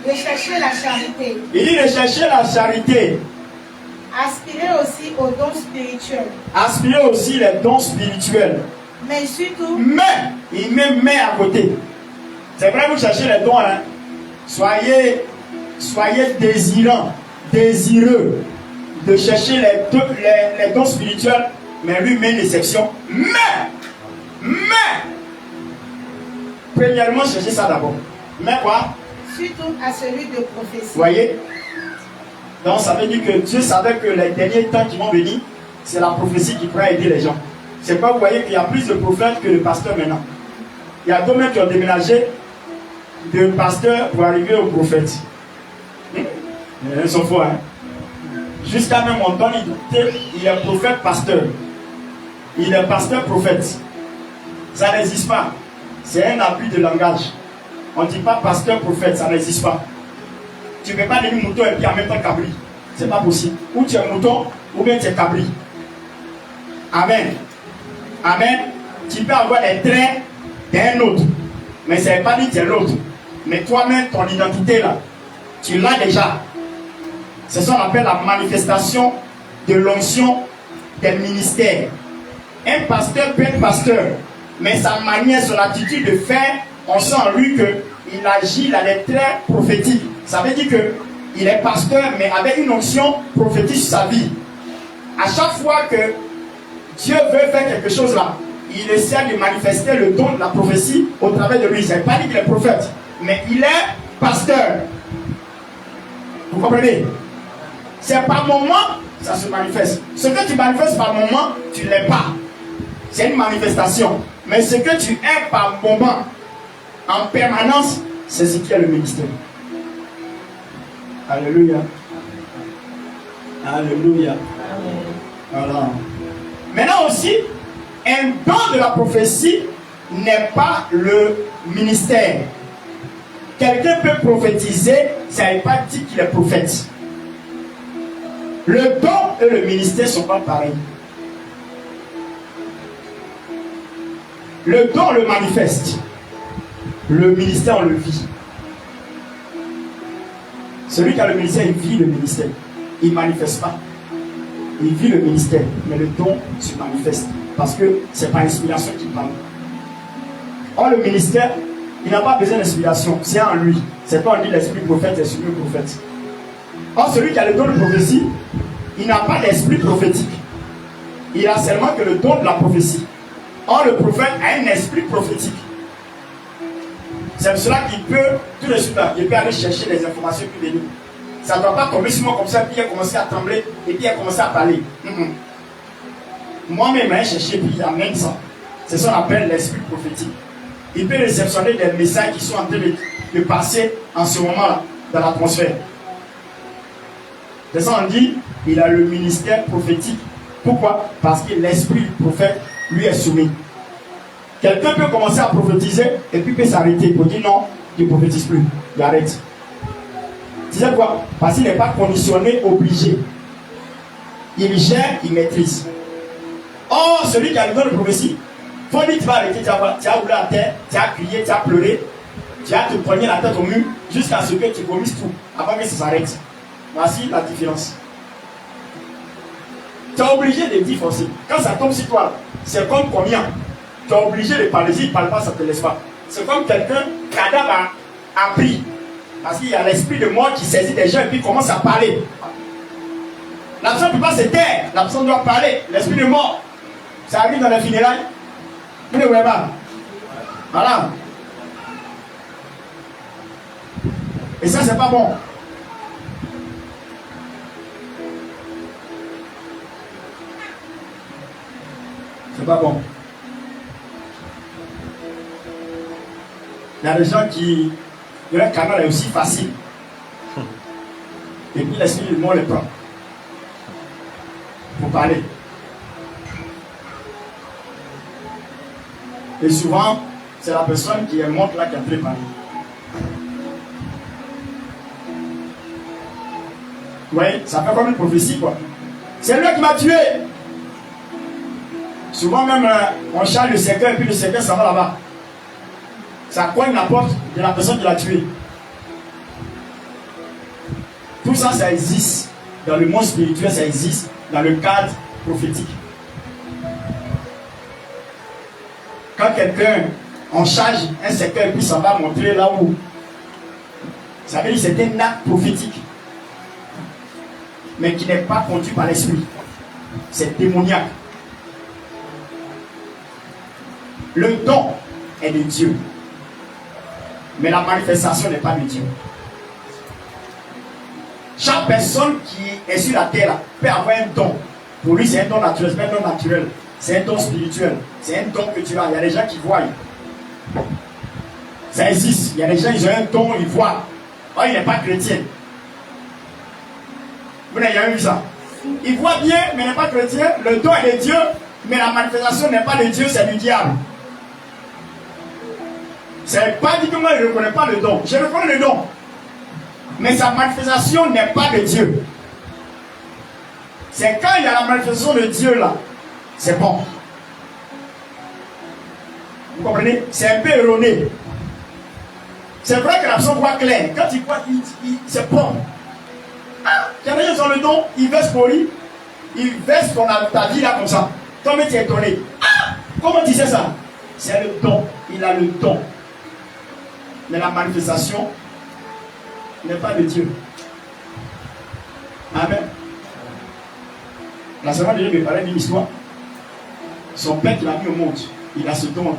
De chercher la charité. Il dit de chercher la charité. Aspirer aussi aux dons spirituels. Aspirer aussi les dons spirituels. Mais surtout. Mais, il met à côté. C'est vrai, vous cherchez les dons, hein. Soyez désirants, désireux de chercher les dons spirituels, mais lui met une exception. Mais, premièrement, cherchez ça d'abord. Mais quoi? Surtout à celui de prophétie. Voyez, Donc ça veut dire que Dieu savait que les derniers temps qui vont venir, c'est la prophétie qui pourra aider les gens. C'est pas vous voyez qu'il y a plus de prophètes que de pasteurs maintenant. Il y a combien qui ont déménagé de pasteurs pour arriver aux prophètes. Ils sont forts, hein. Jusqu'à même mon temps, il est prophète pasteur. Il est pasteur prophète. Ça n'existe pas. C'est un abus de langage. On ne dit pas pasteur prophète, ça n'existe pas. Tu ne peux pas devenir mouton et puis en même temps cabri. C'est pas possible. Ou tu es mouton, ou bien tu es cabri. Amen. Amen. Tu peux avoir les traits d'un autre. Mais ça ne veut pas dire que tu es l'autre. Mais toi-même, ton identité là, tu l'as déjà. C'est ce qu'on appelle la manifestation de l'onction des ministères. Un pasteur peut être pasteur, mais sa manière, son attitude de faire, on sent en lui qu'il agit, il a des traits prophétiques. Ça veut dire qu'il est pasteur, mais avec une onction prophétique sur sa vie. À chaque fois que Dieu veut faire quelque chose là, il essaie de manifester le don de la prophétie au travers de lui. Je n'ai pas dit qu'il est prophète, mais il est pasteur. Vous comprenez? C'est par moment, ça se manifeste. Ce que tu manifestes par moment, tu ne l'es pas. C'est une manifestation. Mais ce que tu es par moment, en permanence, c'est ce qui est le ministère. Alléluia. Alléluia. Voilà. Maintenant aussi, un don de la prophétie n'est pas le ministère. Quelqu'un peut prophétiser, ça ne veut pas dire qu'il est prophète. Le don et le ministère ne sont pas pareils. Le don, on le manifeste. Le ministère, on le vit. Celui qui a le ministère, il vit le ministère. Il ne manifeste pas. Il vit le ministère. Mais le don se manifeste. Parce que c'est par inspiration qu'il parle. Or, le ministère, il n'a pas besoin d'inspiration. C'est en lui. C'est pas on dit l'esprit prophète, l'esprit prophète. Or, celui qui a le don de prophétie, il n'a pas d'esprit prophétique. Il a seulement que le don de la prophétie. Or, le prophète a un esprit prophétique. C'est pour cela qu'il peut, tout de suite, il peut aller chercher les informations plus bénies. Ça ne doit pas tomber sur moi comme ça, puis il a commencé à trembler, et puis il a commencé à parler. Moi-même, il a cherché, puis il amène ça. C'est ce qu'on appelle l'esprit prophétique. Il peut réceptionner des messages qui sont en train de passer en ce moment-là, dans l'atmosphère. C'est ça, on dit, il a le ministère prophétique. Pourquoi? Parce que l'esprit du prophète lui est soumis. Quelqu'un peut commencer à prophétiser et puis peut s'arrêter pour dire non, il ne prophétise plus, il arrête. Tu sais quoi? Parce qu'il n'est pas conditionné, obligé. Il gère, il maîtrise. Or, celui qui a le don de prophétie, il faut dire tu vas arrêter, tu as roulé à terre, tu as crié, tu as pleuré, tu as te poigné la tête au mur jusqu'à ce que tu vomisses tout avant que ça s'arrête. Voici la différence. Tu es obligé de dire forcément. Quand ça tombe sur toi, c'est comme combien? Tu es obligé de parler. Si il ne parle pas, ça ne te laisse pas. C'est comme quelqu'un, cadavre a pris. Parce qu'il y a l'esprit de mort qui saisit des gens et puis commence à parler. La personne ne peut pas se taire. La personne doit parler. L'esprit de mort. Ça arrive dans les funérailles. Vous ne voyez pas. Voilà. Et ça, c'est pas bon. C'est pas bon. Il y a des gens qui, leur canal est aussi facile. Et puis l'esprit du monde les prend. Pour parler. Et souvent, c'est la personne qui est morte là qui a préparé. Oui, ça fait comme une prophétie quoi. C'est lui qui m'a tué. Souvent même, on charge le cercueil et puis le cercueil s'en va là-bas. Ça cogne la porte de la personne qui l'a tué. Tout ça, ça existe. Dans le monde spirituel, ça existe. Dans le cadre prophétique. Quand quelqu'un, on charge un cercueil et puis ça va montrer là où. Ça veut dire que c'est un acte prophétique. Mais qui n'est pas conduit par l'esprit. C'est démoniaque. Le don est de Dieu. Mais la manifestation n'est pas de Dieu. Chaque personne qui est sur la terre là, peut avoir un don. Pour lui, c'est un don naturel, c'est un don naturel. C'est un don spirituel. C'est un don que tu as. Il y a des gens qui voient. Ça existe. Il y a des gens, ils ont un don, ils voient. Oh, il n'est pas chrétien. Vous n'avez jamais vu ça? Il voit bien, mais il n'est pas chrétien. Le don est de Dieu, mais la manifestation n'est pas de Dieu, c'est du diable. C'est pas dit que moi je ne reconnais pas le don. Je reconnais le don. Mais sa manifestation n'est pas de Dieu. C'est quand il y a la manifestation de Dieu là, c'est bon. Vous comprenez? C'est un peu erroné. C'est vrai que la personne voit clair. Quand il voit, c'est bon. Ah, il y a des gens qui ont le don, ils versent pour lui. Ils versent ta vie là comme ça. Toi-même tu es étonné. Ah, comment tu sais ça? C'est le don. Il a le don. Mais la manifestation n'est pas de Dieu. Amen. La semaine dernière, me parlait d'une histoire. Son père qui l'a mis au monde, il a ce don.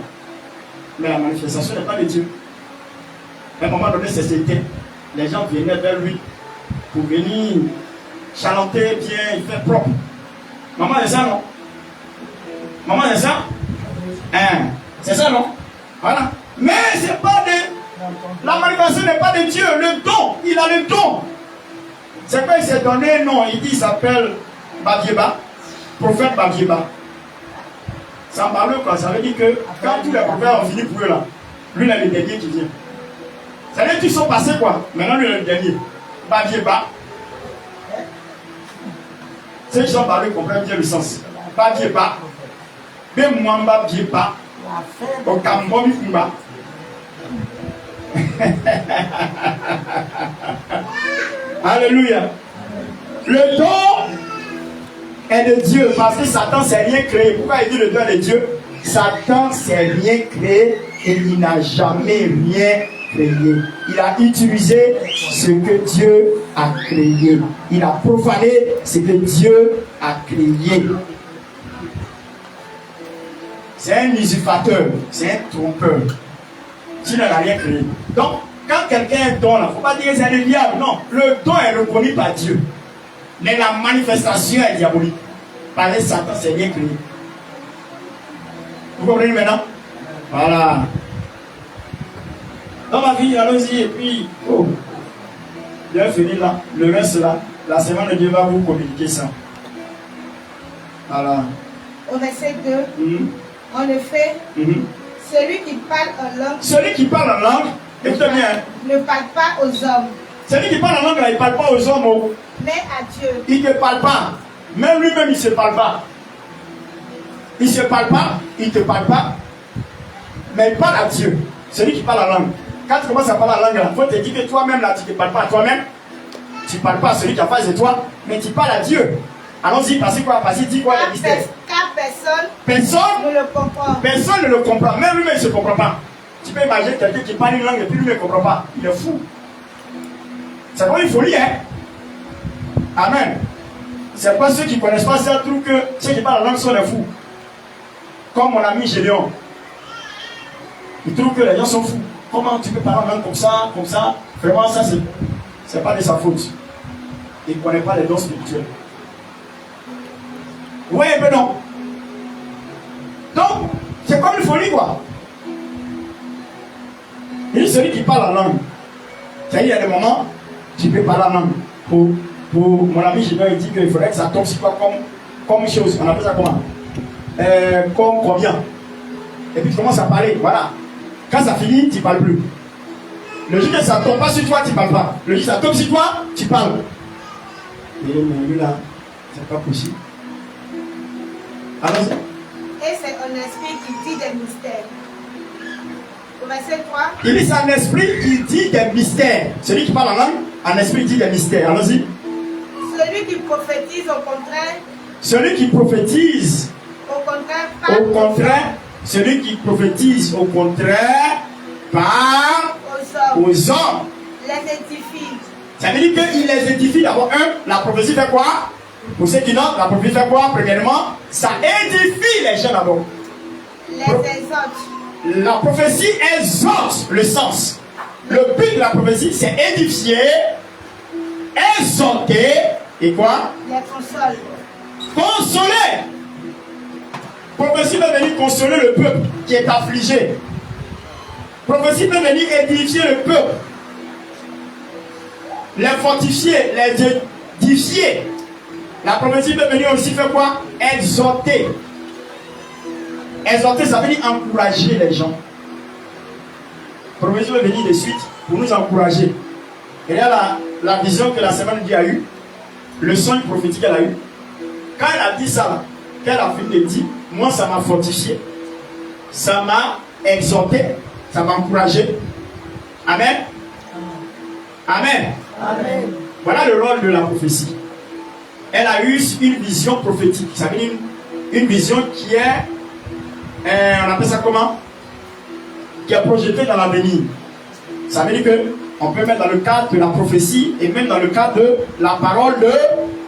Mais la manifestation n'est pas de Dieu. À un moment donné, c'est éteint. Les gens venaient vers lui pour venir chanter bien, il fait propre. Maman, c'est ça, non? Maman, c'est ça? Hein? C'est ça, non? Voilà. Mais c'est pas de... La manifestation n'est pas de Dieu. Le don, il a le don. C'est quoi il s'est donné un nom? Il dit, il s'appelle Babieba, prophète Babieba. Ça me parle quoi? Ça veut dire que quand tous les prophètes ont fini pour eux là, lui il est le dernier qui vient. Ça veut dire qu'ils sont passés quoi? Maintenant lui il est le dernier. Babieba. Ceux qui sont parlés comprennent bien le sens. Babieba. Bemwamba Bieba. Okambo Bifumba. Alléluia. Le don est de Dieu parce que Satan s'est rien créé. Pourquoi il dit le don est de Dieu? Satan s'est rien créé et il n'a jamais rien créé. Il a utilisé ce que Dieu a créé. Il a profané ce que Dieu a créé. C'est un usurpateur, c'est un trompeur. Tu n'as rien créé. Donc, quand quelqu'un a un don, il ne faut pas dire que c'est le diable. Non, le don est reconnu par Dieu. Mais la manifestation est diabolique. Parce que Satan s'est bien créé. Vous comprenez maintenant? Voilà. Dans ma vie, allons-y et puis, oh, bien fini là. Le reste là, la semaine de Dieu va vous communiquer ça. Voilà. Au verset 2, en effet, celui qui parle en langue, celui qui parle en langue, écoutez bien, ne parle pas aux hommes. Celui qui parle en langue là, il ne parle pas aux hommes. Oh. Mais à Dieu. Il ne parle pas. Même lui-même, il ne se parle pas. Il ne se parle pas, il ne te parle pas. Mais il parle à Dieu. Celui qui parle en langue. Quand tu commences à parler en langue, il faut te dire que toi-même, là, tu ne te parles pas à toi-même. Tu ne parles pas à celui qui a face de toi, mais tu parles à Dieu. Allons-y, parce que quoi? Parce qu'il dit quoi le mystère? Car personne ne le comprend. Personne ne le comprend. Même lui-même, il ne se comprend pas. Tu peux imaginer quelqu'un qui parle une langue et puis lui ne comprend pas. Il est fou. C'est comme une folie, hein? Amen. C'est pas ceux qui ne connaissent pas ça, trouvent que ceux qui parlent la langue sont des fous. Comme mon ami Gédéon. Il trouve que les gens sont fous. Comment tu peux parler en langue comme ça, comme ça? Vraiment, ça, c'est pas de sa faute. Il ne connaît pas les dons spirituels. Oui, mais non. Donc, c'est comme une folie, quoi. Il dit celui qui parle en langue. C'est-à-dire, il y a des moments, tu peux parler en langue. Pour mon ami Gédéon, il dit qu'il faudrait que ça tombe sur toi comme chose. On appelle ça comment? Comme combien? Et puis tu commences à parler, voilà. Quand ça finit, tu ne parles plus. Le jour que ça ne tombe pas sur toi, tu ne parles pas. Le jour que ça tombe sur toi, tu parles. Et lui là, c'est pas possible. Allons-y. Et c'est un esprit qui dit des mystères. Au verset 3. Il dit c'est un esprit qui dit des mystères. Celui qui parle en langue, un esprit dit des mystères. Allons-y. Celui qui prophétise au contraire. Celui qui prophétise. Au contraire, celui qui prophétise au contraire par aux hommes. Les édifie. Ça veut dire qu'il les édifie d'abord. La prophétie fait quoi? Pour ceux qui n'ont, la prophétie fait quoi? Premièrement, ça édifie les gens d'abord. Les exhorte. La prophétie exhorte le sens. Le but de la prophétie, c'est édifier exhorter et quoi? Les consoles. Consoler. Prophétie peut venir consoler le peuple qui est affligé. Prophétie peut venir édifier le peuple. Les fortifier, les édifier. La prophétie peut venir aussi faire quoi? Exhorter. Exhorter, ça veut dire encourager les gens. La prophétie peut venir de suite pour nous encourager. Et là, la vision que la semaine a eue, le son prophétique qu'elle a eu, quand elle a dit ça, qu'elle a fini de dire, moi ça m'a fortifié, ça m'a exhorté, ça m'a encouragé. Amen. Amen. Amen. Voilà le rôle de la prophétie. Elle a eu une vision prophétique. Ça veut dire une vision qui est, on appelle ça comment? Qui est projetée dans l'avenir. Ça veut dire que on peut mettre dans le cadre de la prophétie et même dans le cadre de la parole de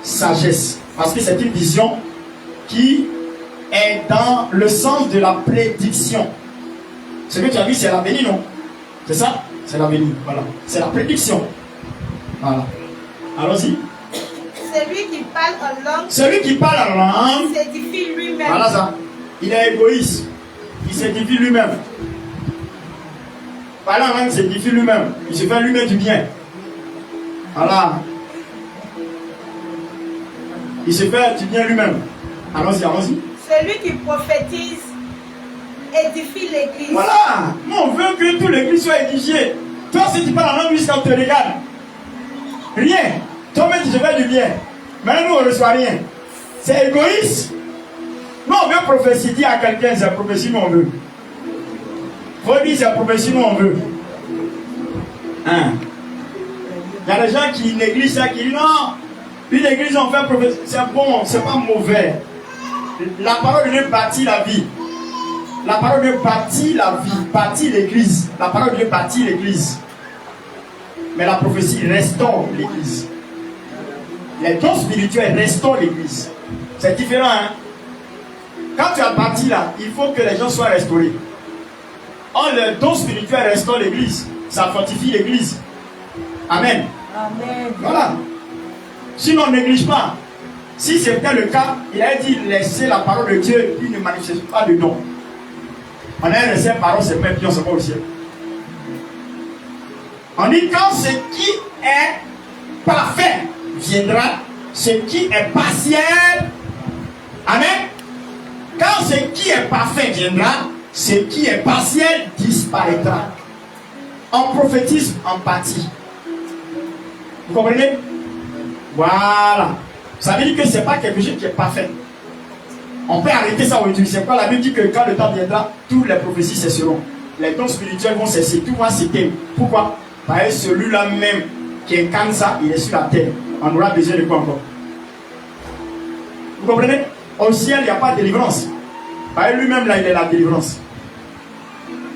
sagesse. Parce que c'est une vision qui est dans le sens de la prédiction. Ce que tu as vu, c'est l'avenir, non? C'est ça? C'est l'avenir. Voilà. C'est la prédiction. Voilà. Allons-y. Celui qui parle en langue. Celui qui parle en langue. S'édifie lui-même. Voilà ça. Il est égoïste. Il s'édifie lui-même. Parler en langue, s'édifie lui-même. Il se fait lui-même du bien. Voilà. Il se fait du bien lui-même. Allons-y, allons-y. Celui qui prophétise édifie l'église. Voilà. Nous, on veut que toute l'église soit édifiée. Toi, si tu parles en langue jusqu'à te regarde, rien. Toi-même, tu te fais du bien. Maintenant, nous, on ne reçoit rien. C'est égoïste. Nous, on veut prophétiser à quelqu'un, c'est la prophétie, nous, on veut. Faut dire, c'est la prophétie, nous, on veut. Hein? Il y a des gens qui négligent ça, qui disent non, une église, on fait prophétie. C'est bon, c'est pas mauvais. La parole de Dieu bâtit la vie. La parole de Dieu bâtit la vie, bâtit l'église. La parole de Dieu bâtit l'église. Mais la prophétie restaure l'église. Les dons spirituels restaurent l'église. C'est différent, hein? Quand tu as bâti là, il faut que les gens soient restaurés. Or, les dons spirituels restaurent l'église. Ça fortifie l'église. Amen. Amen. Voilà. Sinon, on ne néglige pas. Si c'était le cas, il a dit laissez la parole de Dieu, puis ne manifeste pas de dons. On a laissé la parole, c'est même bien, c'est pas au ciel. On dit quand ce qui est parfait viendra, ce qui est partiel. Amen. Quand ce qui est parfait viendra, ce qui est partiel disparaîtra. On prophétise en partie. Vous comprenez? Voilà. Ça veut dire que ce n'est pas quelque chose qui est parfait. On peut arrêter ça aujourd'hui. C'est quoi la Bible dit que quand le temps viendra, toutes les prophéties cesseront. Les dons spirituels vont cesser. Tout va s'éteindre. Pourquoi? Parce que celui-là même qui incarne ça, il est sur la terre. On aura besoin de quoi encore? Vous comprenez? Au ciel, il n'y a pas de délivrance. Parce que lui-même, là, il est la délivrance.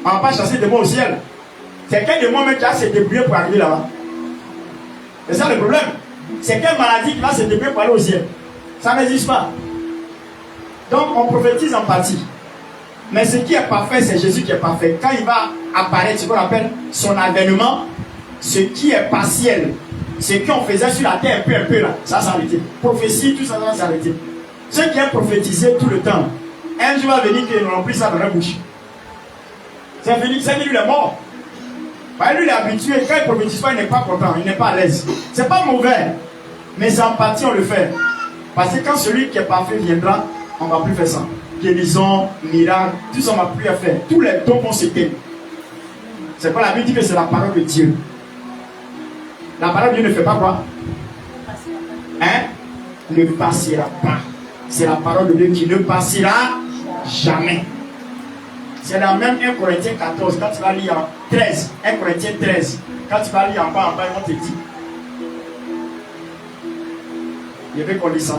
On ne va pas chasser des mots au ciel. C'est quel de moi-même qui a se débrouiller pour arriver là-bas? C'est ça le problème. C'est quelle maladie qui va se débrouiller pour aller au ciel? Ça n'existe pas. Donc, on prophétise en partie. Mais ce qui est parfait, c'est Jésus qui est parfait. Quand il va apparaître, ce qu'on appelle son avènement, ce qui est partiel, ce qu'on faisait sur la terre un peu là, ça s'est arrêté. Prophétie, tout ça va s'arrêter. Ce qui est prophétisé tout le temps, un jour va venir qu'ils n'auront plus ça dans la bouche. C'est fini, c'est lui, il est mort. Bah, lui, il est habitué. Quand il ne prophétise pas, il n'est pas content, il n'est pas à l'aise. C'est pas mauvais, mais c'est en partie, on le fait. Parce que quand celui qui est parfait viendra, on ne va plus faire ça. Guérison, miracle, tout ça, on ne va plus faire. Tous les dons vont s'éteindre. C'est quoi la Bible dit que c'est la parole de Dieu. La parole de Dieu ne fait pas quoi? Hein? Ne passera pas. C'est la parole de Dieu qui ne passera jamais. C'est dans même 1 Corinthiens 14, quand tu vas lire en 13, 1 Corinthiens 13, quand tu vas lire en bas, ils vont te dire. Je vais qu'on lit ça.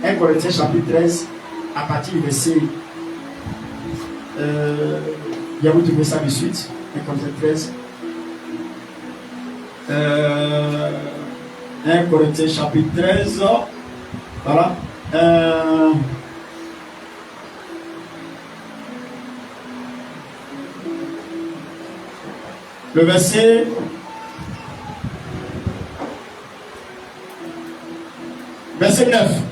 1 Corinthiens chapitre 13, à partir du verset. Il y a vous trouver ça de suite. 1 Corinthiens 13. 1 Corinthiens chapitre 13. Voilà. Le verset Verset 9.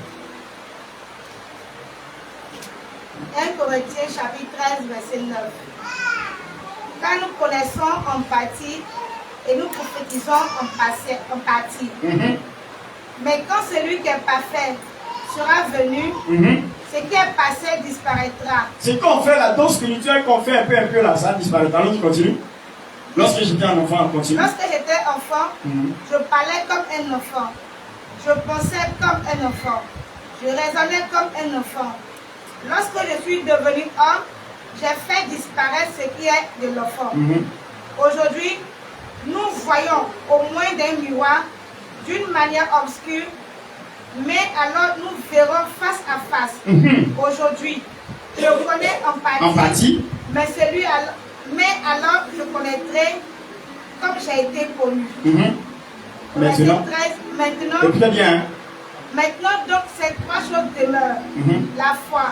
1 Corinthiens chapitre 13, verset 9. Quand nous connaissons en partie et nous prophétisons en partie. Mais quand celui qui est parfait sera venu, ce qui est passé disparaîtra. Ce qu'on fait, la dose spirituelle qu'on fait un peu là, ça disparaîtra. Alors, tu continues. Lorsque j'étais un enfant, on continue. Lorsque j'étais enfant, je parlais comme un enfant. Je pensais comme un enfant. Je raisonnais comme un enfant. Lorsque je suis devenu homme, j'ai fait disparaître ce qui est de l'enfant. Aujourd'hui, nous voyons au moins d'un miroir, d'une manière obscure, mais alors nous verrons face à face. Aujourd'hui, je connais en partie, mais alors je connaîtrai comme j'ai été connu. Maintenant, écoutez bien. Maintenant, donc, ces trois choses demeurent. La foi,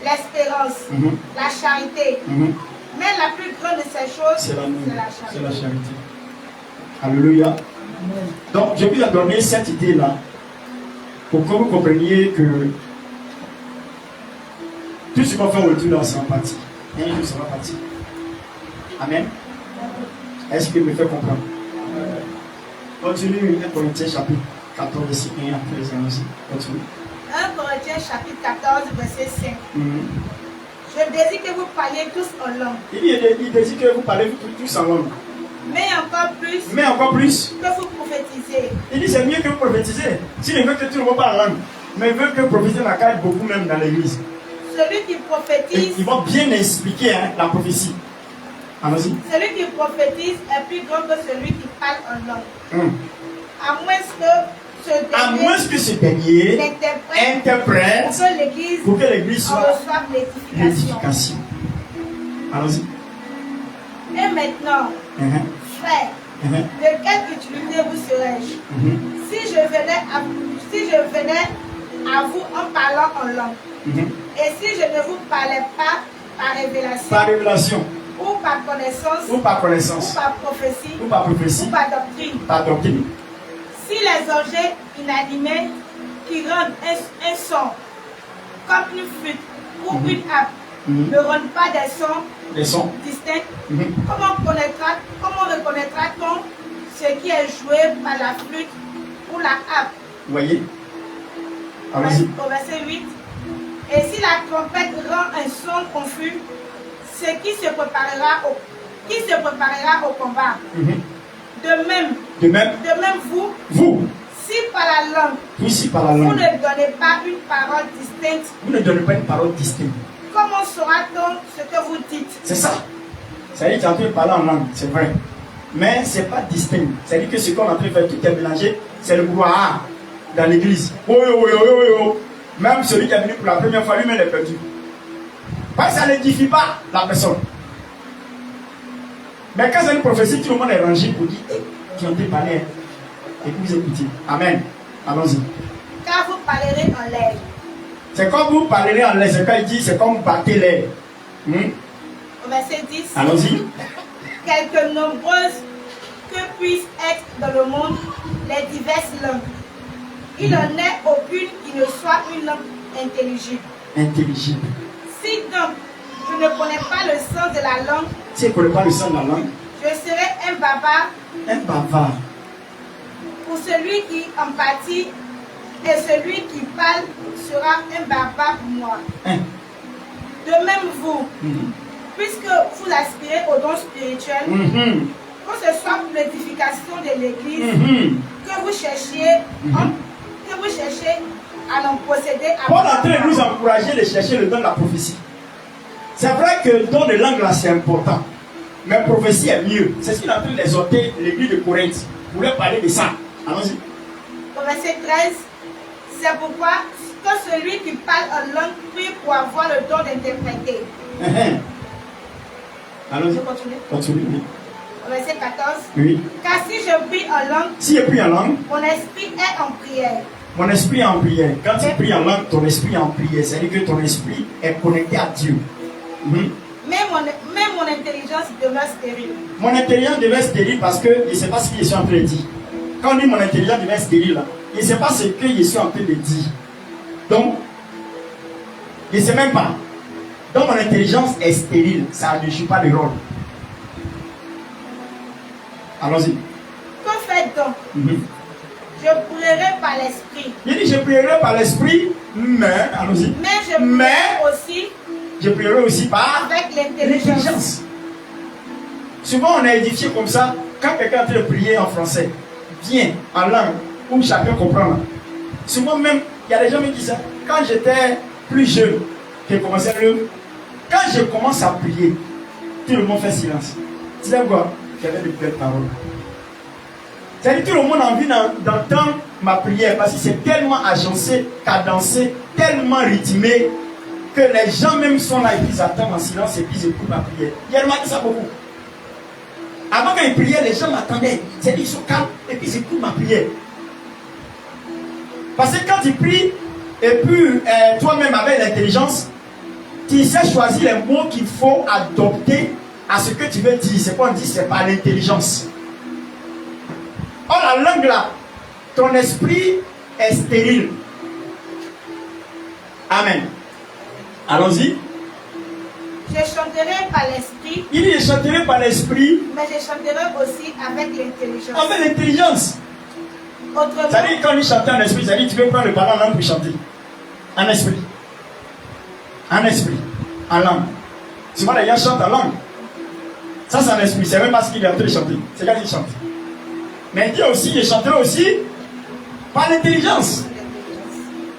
l'espérance, la charité. Mais la plus grande de ces choses, c'est la charité. Alléluia. Donc, je vous ai donné cette idée-là pour que vous compreniez que tout ce qu'on fait aujourd'hui là, c'est en partie. Un jour, ça va partir. Amen. Est-ce qu'il me fait comprendre? Continue 1 Corinthiens chapitre 14, verset 1 après les annonces. Continue. 1 Corinthiens chapitre 14, verset 5. Je désire que vous parliez tous en langue. Il désire que vous parlez tous en langue. Mais encore plus que vous prophétisez. Il dit c'est mieux que vous prophétisez. S'il ne veut que tout le monde parle en langue, mais il veut que vous prophétisez la carte beaucoup même dans l'église. Celui qui prophétise. Et il va bien expliquer la prophétie. Allons-y. Celui qui prophétise est plus grand que celui qui parle en langue. À moins que ce dernier interprète pour que l'église soit reçoive l'édification. Allons-y. Et maintenant, frère, de quelle utilité vous serais-je si je venais à vous en parlant en langue et si je ne vous parlais pas par révélation, ou par connaissance, ou par prophétie, ou par doctrine. Si les objets inanimés qui rendent un son comme une flûte ou une harpe ne rendent pas des sons distincts, comment reconnaîtra-t-on ce qui est joué par la flûte ou la harpe? Vous voyez? Au verset 8. Et si la trompette rend un son confus, ce qui se préparera au combat. De même vous, si par la langue, vous ne donnez pas une parole distincte, comment saura-t-on ce que vous dites? C'est ça. Ça veut dire que tu es en train de parler en langue, c'est vrai. Mais ce n'est pas distinct. Ça veut dire que ce qu'on est en train de faire, tout est mélangé, c'est le brouhaha dans l'église. Même celui qui est venu pour la première fois, lui-même est perdu. Parce que ça n'édifie pas la personne. Mais quand c'est une prophétie, tout le monde est rangé pour dire tu as entendu parler. Et puis vous écoutez. Amen. Allons-y. Car vous parlerez en l'air. C'est comme vous parlerez en l'air. C'est quand il dit c'est comme vous battez l'air. Au verset 10. Allons-y. Quelques nombreuses que puissent être dans le monde les diverses langues. Il n'en est aucune qui ne soit une langue intelligible. Si donc je ne connais pas le sens de la langue, si je ne connais pas le sens de la langue, je serai un bavard. Pour celui qui en pâtit et celui qui parle sera un bavard pour moi. De même vous, puisque vous aspirez aux dons spirituels, que ce soit pour l'édification de l'église, que vous cherchiez à en posséder. Paul est en train de nous encourager de chercher le don de la prophétie. C'est vrai que le don de langue là c'est important, mais la prophétie est mieux. C'est ce qu'il est en train d'exhorter l'église de Corinthe. Vous voulez parler de ça? Allons-y. Au verset 13, c'est pourquoi que celui qui parle en langue prie pour avoir le don d'interpréter. Allons-y. Continue. Oui. Au verset 14. Oui. Car si je prie en langue, mon esprit est en prière. Mon esprit est en prière. Quand tu pries en langue, ton esprit est en prière. C'est-à-dire que ton esprit est connecté à Dieu. Mais mon intelligence demeure stérile. Mon intelligence devient stérile parce que je ne sais pas ce qu'il est en train de dire. Quand on dit mon intelligence devient stérile, je ne sais pas ce que je suis en train de dire. Donc, je ne sais même pas. Donc, mon intelligence est stérile. Ça ne joue pas de rôle. Allons-y. Que faites-donc? Je prierai par l'esprit. Il dit, je prierai par l'esprit, mais, allons-y. Mais je prierai aussi. Je prierai aussi par avec l'intelligence. Souvent, on est édifié comme ça. Quand quelqu'un est en train de prier en français, bien, en langue, où chacun comprend. Souvent même, il y a des gens qui disent ça. Quand j'étais plus jeune, j'ai commencé à le... Quand je commence à prier, tout le monde fait silence. Tu sais quoi? J'avais de belles paroles. C'est-à-dire tout le monde a envie d'entendre ma prière parce que c'est tellement agencé, cadencé, tellement rythmé que les gens même sont là et puis ils attendent en silence et puis ils écoutent ma prière. Il y a remarqué ça beaucoup. Avant qu'ils priaient, les gens m'attendaient. C'est-à-dire ils sont calmes et puis ils écoutent ma prière. Parce que quand tu pries et puis toi-même avec l'intelligence, tu sais choisir les mots qu'il faut adopter à ce que tu veux dire. C'est pas on dit, c'est par l'intelligence. Or la langue là, ton esprit est stérile. Amen. Allons-y. Je chanterai par l'esprit. Il dit je chanterai par l'esprit. Mais je chanterai aussi avec l'intelligence. Avec l'intelligence. Autrement. Ça dit quand il chante en esprit, ça dit tu peux prendre le ballon en langue pour chanter. En esprit. En esprit. En langue. Souvent les gens chantent en langue. Ça c'est en esprit. C'est même pas ce qu'il est en train de chanter. C'est quand il chante. Mais il dit aussi, je chanterai aussi par l'intelligence.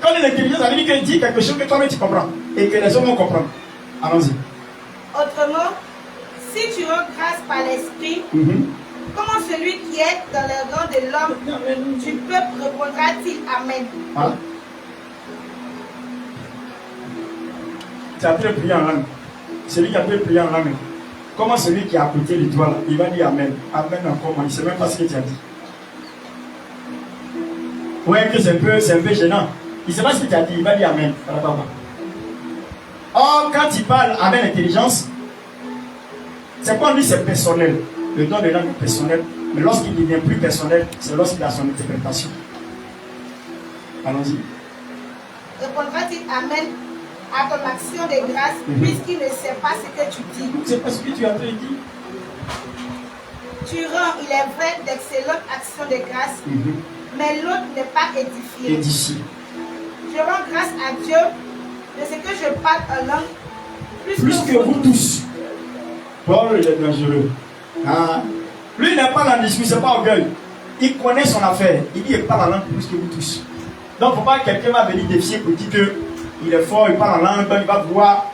Quand il y a l'intelligence, ça veut dire qu'il dit quelque chose que toi-même tu comprends. Et que les autres vont comprendre. Allons-y. Autrement, si tu rends grâce par l'esprit, comment celui qui est dans le rang de l'homme du peuple répondra-t-il Amen? Voilà. Tu as très prié en langue. Celui qui a très prié en langue. Comment celui qui a à côté de toi, il va dire Amen. Amen encore, il ne sait même pas ce que tu as dit. Ouais, que c'est un peu gênant. Il ne sait pas ce que tu as dit, il va dire Amen. Or, quand il parle avec l'intelligence, c'est pas lui, c'est personnel. Le don de langue est personnel. Mais lorsqu'il devient plus personnel, c'est lorsqu'il a son interprétation. Allons-y. Répondra-t-il Amen à ton action de grâce, puisqu'il ne sait pas ce que tu dis? C'est pas ce que tu as en train de dire. Tu rends, il est vrai, d'excellentes actions de grâce, mais l'autre n'est pas édifié. Édifié. Je rends grâce à Dieu de ce que je parle en langue plus que vous tous. Paul, il est dangereux. Ah. Lui, il n'est pas dans le discours, c'est pas orgueil. Il connaît son affaire. Il dit qu'il parle en langue plus que vous tous. Donc, il ne faut pas que quelqu'un va venir défier pour dire qu'il est fort, il parle en langue, donc il va pouvoir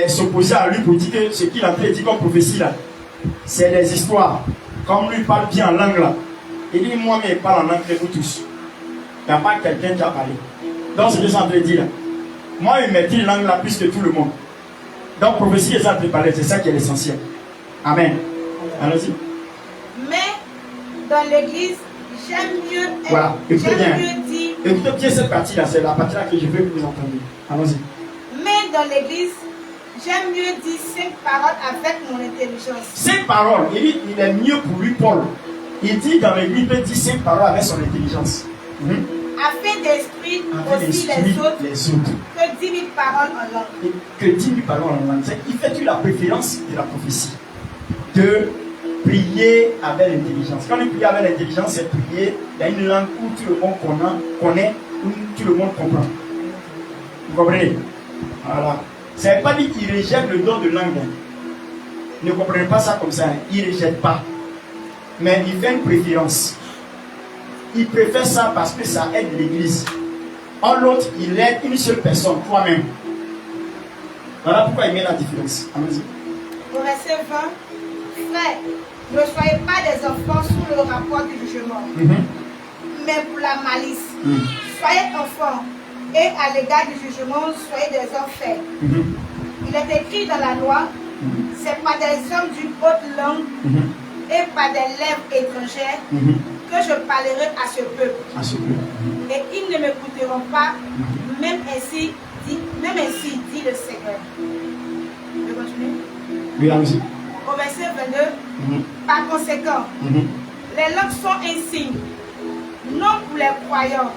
s'opposer à lui pour dire que ce qu'il a fait dit comme prophétie là, c'est des histoires. Comme lui, il parle bien en langue là. Il dit, moi-même, il parle en langue que vous tous. Il n'y a pas quelqu'un qui a parlé. Donc, c'est ce que je suis en train de dire là. Moi, il maîtrise langue là plus que tout le monde. Donc, prophétie est en train de parler, c'est ça qui est l'essentiel. Amen. Allons-y. Mais dans l'église, j'aime mieux, voilà. Écoutez bien. Dire. Écoutez bien cette partie-là, c'est la partie-là que je veux que vous entendiez. Allons-y. Mais dans l'église, j'aime mieux dire 5 paroles avec mon intelligence. 5 paroles. Il est mieux pour lui, Paul. Il dit dans l'église, il peut dire 5 paroles avec son intelligence. Afin d'instruire aussi les autres que 10 000 paroles en langue. Que 10 000 paroles en langue. Il fait la préférence de la prophétie. De prier avec l'intelligence. Quand on prie avec l'intelligence, c'est prier dans une langue où tout le monde connaît, où tout le monde comprend. Vous comprenez? Voilà. Ça ne veut pas dire qu'il rejette le don de langue. Ne comprenez pas ça comme ça. Il ne rejette pas. Mais il fait une préférence. Il préfère ça parce que ça aide l'église. En l'autre, il aide une seule personne, toi-même. Voilà pourquoi il met la différence. Allons-y. Au verset 20, frère, ne soyez pas des enfants sous le rapport du jugement, mais pour la malice. Soyez enfants, et à l'égard du jugement, soyez des enfants. Il est écrit dans la loi, c'est pas des hommes d'une haute langue et pas des lèvres étrangères que je parlerai à ce peuple. Et ils ne m'écouteront pas, même ainsi dit le Seigneur. Je vais continuer. Oui, allons-y. Au verset 22, par conséquent, les langues sont un signe, non pour les croyants,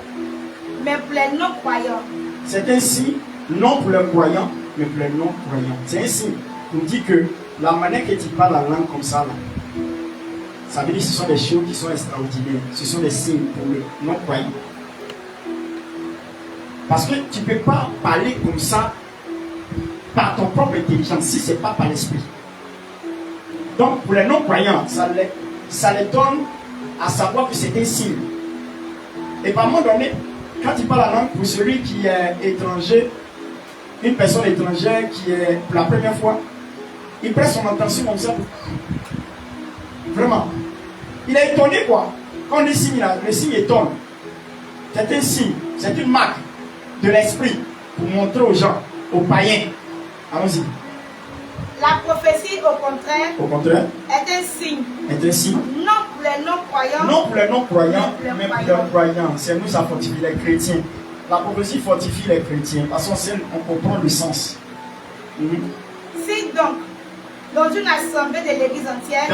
mais pour les non-croyants. C'est un signe, non pour les croyants, mais pour les non-croyants. C'est un signe. On dit que la manière que tu parles la langue comme ça, là, ça veut dire que ce sont des choses qui sont extraordinaires. Ce sont des signes pour le non-croyant. Parce que tu ne peux pas parler comme ça par ton propre intelligence si ce n'est pas par l'esprit. Donc pour les non-croyants, ça les donne à savoir que c'est un signe. Et par un moment donné, quand tu parles la langue, pour celui qui est étranger, une personne étrangère qui est pour la première fois, il prête son attention comme ça. Vraiment. Il est étonné quoi. Quand on dit signe, le signe étonne. C'est un signe, c'est une marque de l'esprit pour montrer aux gens, aux païens. Allons-y. La prophétie, au contraire, est un signe. Est un signe. Non pour les non-croyants. Non pour les non-croyants, mais pour les croyants. C'est nous, ça fortifie les chrétiens. La prophétie fortifie les chrétiens. Parce qu'on comprend le sens. Si donc, dans une assemblée de l'église entière,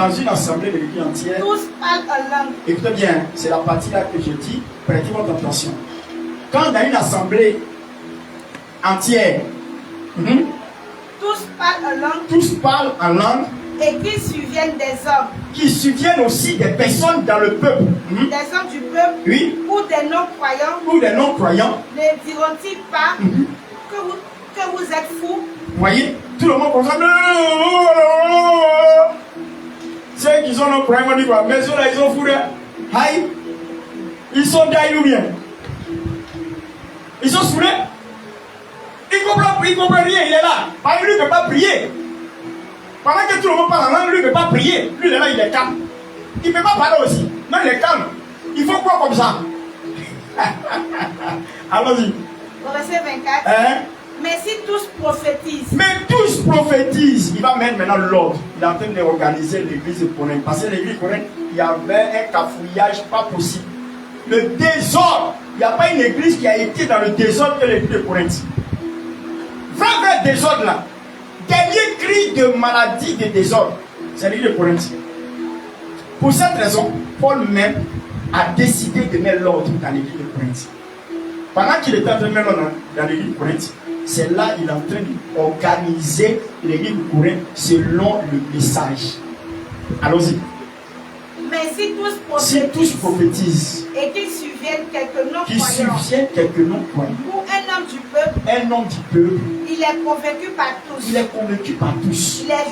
tous parlent en langue. Écoutez bien, c'est la partie là que je dis. Prêtez votre attention. Quand dans une assemblée entière, tous parlent en langue. Et qu'ils surviennent des hommes. Qui surviennent aussi des personnes dans le peuple. Des hommes du peuple. Oui. Ou des non-croyants. Ne diront-ils pas que vous êtes fous? Vous voyez, tout le monde comme ça. Ceux qui sont non-croyants, on dit quoi? Mais ceux-là, ils sont fous. Aïe. Ils sont d'ailleurs ou bien? Ils sont saoulés. Il comprend rien, il est là. Par lui, il ne peut pas prier. Pendant que tout le monde parle en langue, lui ne peut pas prier. Lui, il est là, il est calme. Il ne peut pas parler aussi. Non, il est calme. Il faut quoi comme ça? Allons-y. Au verset 24. Mais si tous prophétisent. Il va mettre maintenant l'ordre. Il est en train d'organiser l'église de Corinthe. Parce que l'église de Corinthe, il y avait un cafouillage pas possible. Le désordre. Il n'y a pas une église qui a été dans le désordre que l'église de Corinthe. Va vers le désordre là. Dernier cri de maladie, de désordre, c'est l'église de Corinthe. Pour cette raison, Paul même a décidé de mettre l'ordre dans l'église de Corinthe. Pendant qu'il était en train de mettre l'ordre dans l'église de Corinthe, c'est là qu'il est en train d'organiser l'église de Corinthe selon le message. Allons-y. Mais si tous prophétisent et qu'ils surviennent quelques non-croyants, ou un homme du peuple, il est convaincu par tous. Il est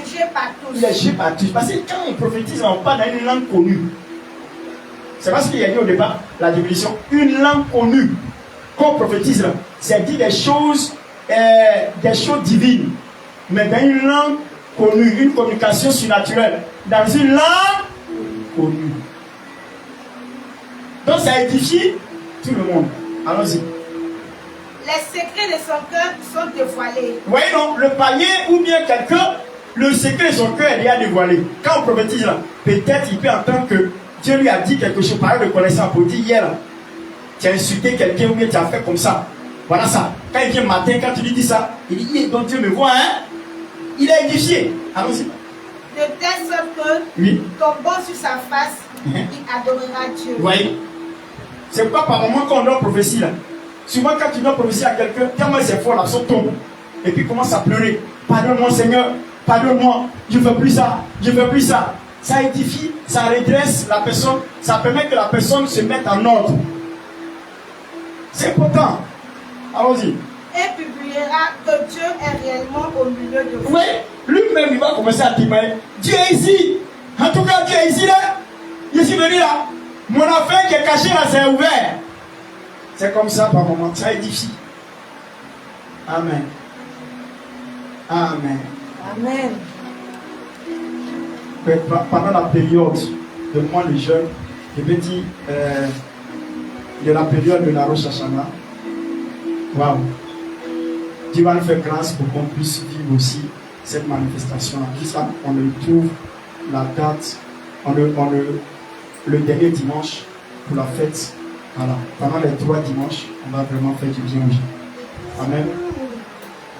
jugé par tous. Parce que quand on prophétise, on parle dans une langue connue. C'est parce qu'il y a dit au départ la définition. Une langue connue. Quand on prophétise, c'est dit des choses divines. Mais dans une langue connue, une communication surnaturelle. Dans une langue connue. Donc ça édifie tout le monde. Allons-y. Les secrets de son cœur sont dévoilés. Vous voyez non, le païen ou bien quelqu'un, le secret de son cœur est déjà dévoilé. Quand on prophétise là, peut-être il peut entendre que Dieu lui a dit quelque chose, par de connaissance, pour dire hier là, tu as insulté quelqu'un ou bien tu as fait comme ça. Voilà ça. Quand il vient le matin, quand tu lui dis ça, il dit, donc Dieu me voit, hein. Il est édifié. Allons-y. De telle sorte que, tombant sur sa face, il adorera Dieu. Vous voyez? C'est pourquoi par moment quand on doit prophétie là, souvent quand tu dois prophétiser à quelqu'un, tellement c'est fort, la sorte tombe. Et puis il commence à pleurer. Pardonne-moi Seigneur, pardonne-moi, je ne fais plus ça, je ne fais plus ça. Ça édifie, ça redresse la personne, ça permet que la personne se mette en ordre. C'est important. Allons-y. Et publiera que Dieu est réellement au milieu de vous. Oui, lui-même il va commencer à témoigner. Dieu est ici. En tout cas, Dieu est ici là. Je suis venu là. Mon affaire qui est cachée là, c'est ouvert. C'est comme ça par moment. Ça édifie. Amen. Amen. Amen. Pendant la période de moi les jeunes, je vais dire de la période de la Rosh Hashanah. Waouh. Dieu va nous faire grâce pour qu'on puisse vivre aussi cette manifestation-là. Juste là, on le trouve la date, le dernier dimanche pour la fête. Voilà. Pendant les 3 dimanches, on va vraiment faire du bien aux gens. Amen.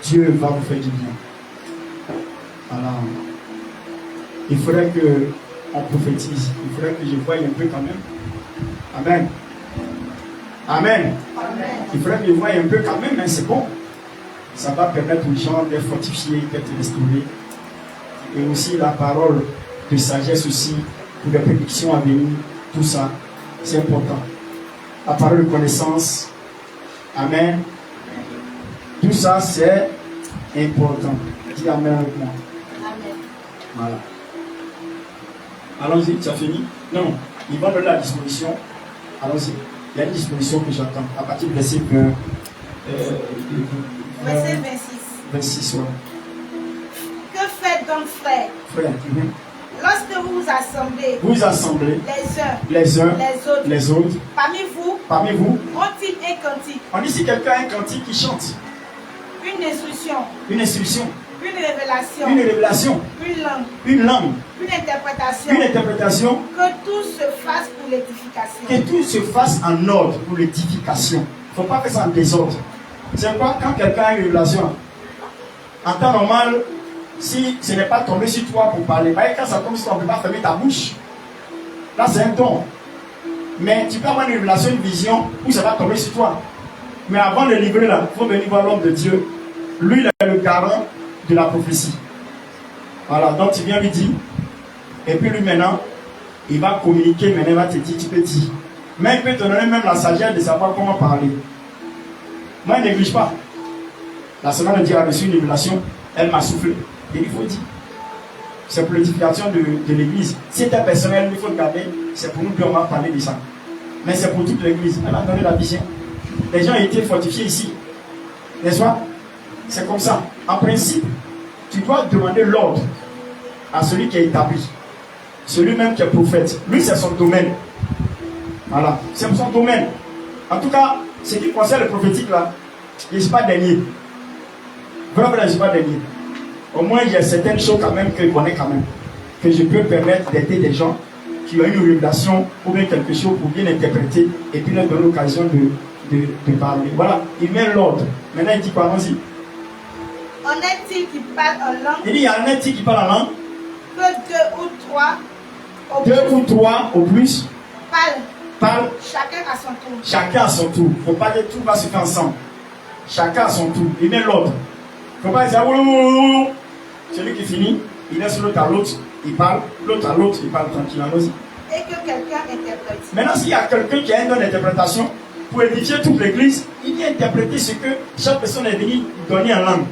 Dieu va vous faire du bien. Voilà. Il faudrait qu'on prophétise. Il faudrait que je voie un peu quand même. Amen. Amen. Amen. Il faudrait que je voie un peu quand même, mais c'est bon. Ça va permettre aux gens d'être fortifiés, d'être restaurés. Et aussi la parole de sagesse aussi, pour les prédictions à venir, tout ça, c'est important. La parole de connaissance, amen. Tout ça, c'est important. Dis amen avec moi. Amen. Voilà. Allons-y, tu as fini? Non, il va donner la disposition. Allons-y. Il y a une disposition que j'attends. À partir du verset Verset 26. 26, ouais. Que faites donc, frères, Frère, lorsque vous vous assemblez, vous assemblez les uns, les autres, parmi vous, ont-ils un cantique, on dit si quelqu'un a un cantique qui chante, une instruction, une instruction, une révélation, une révélation, une une langue, une interprétation, que tout se fasse pour l'édification. que tout se fasse en ordre pour l'édification. Il ne faut pas faire ça en désordre. C'est quoi quand quelqu'un a une révélation? En temps normal, si ce n'est pas tombé sur toi pour parler, quand ça tombe sur toi, on ne peut pas fermer ta bouche. Là, c'est un don. Mais tu peux avoir une révélation, une vision, où ça va tomber sur toi. Mais avant de livrer là, il faut venir voir l'homme de Dieu. Lui, il est le garant de la prophétie. Voilà, donc tu viens lui dire. Et puis lui maintenant, il va communiquer, maintenant il va te dire, tu peux dire. Mais il peut te donner même la sagesse de savoir comment parler. Moi, il ne néglige pas. La semaine de Dieu a reçu une révélation, elle m'a soufflé. Et il faut dire. C'est pour l'édification de l'église. Si c'est personnel, il faut le garder. C'est pour nous qu'on va parler de ça. Mais c'est pour toute l'église. Elle a donné la vision. Les gens ont été fortifiés ici. N'est-ce pas? C'est comme ça. En principe, tu dois demander l'ordre à celui qui est établi. Celui-même qui est prophète. Lui, c'est son domaine. Voilà. C'est son domaine. En tout cas, ce qui concerne le prophétique là, je ne suis pas dernier. Vraiment, je ne suis pas dernier. Au moins, il y a certaines choses quand même que je connais quand même. Que je peux permettre d'aider des gens qui ont une révélation ou bien quelque chose pour bien interpréter et puis leur donner l'occasion de parler. Voilà, il met l'ordre. Maintenant, il dit quoi? Allons-y. En est-il qui parle en langue? Il dit, il y en a-t-il qui parle en langue? Que deux ou trois Au plus parlent chacun à son tour. Chacun à son tour. Il ne faut pas dire tout va se faire ensemble. Chacun à son tour. Il met l'ordre. Il ne faut pas dire celui qui finit, il laisse l'autre à l'autre, il parle, l'autre à l'autre, il parle tranquillement aussi. Et que quelqu'un interprète. Maintenant, s'il y a quelqu'un qui a un don d'interprétation, pour édifier toute l'église, il vient interpréter ce que chaque personne est venue donner en langue.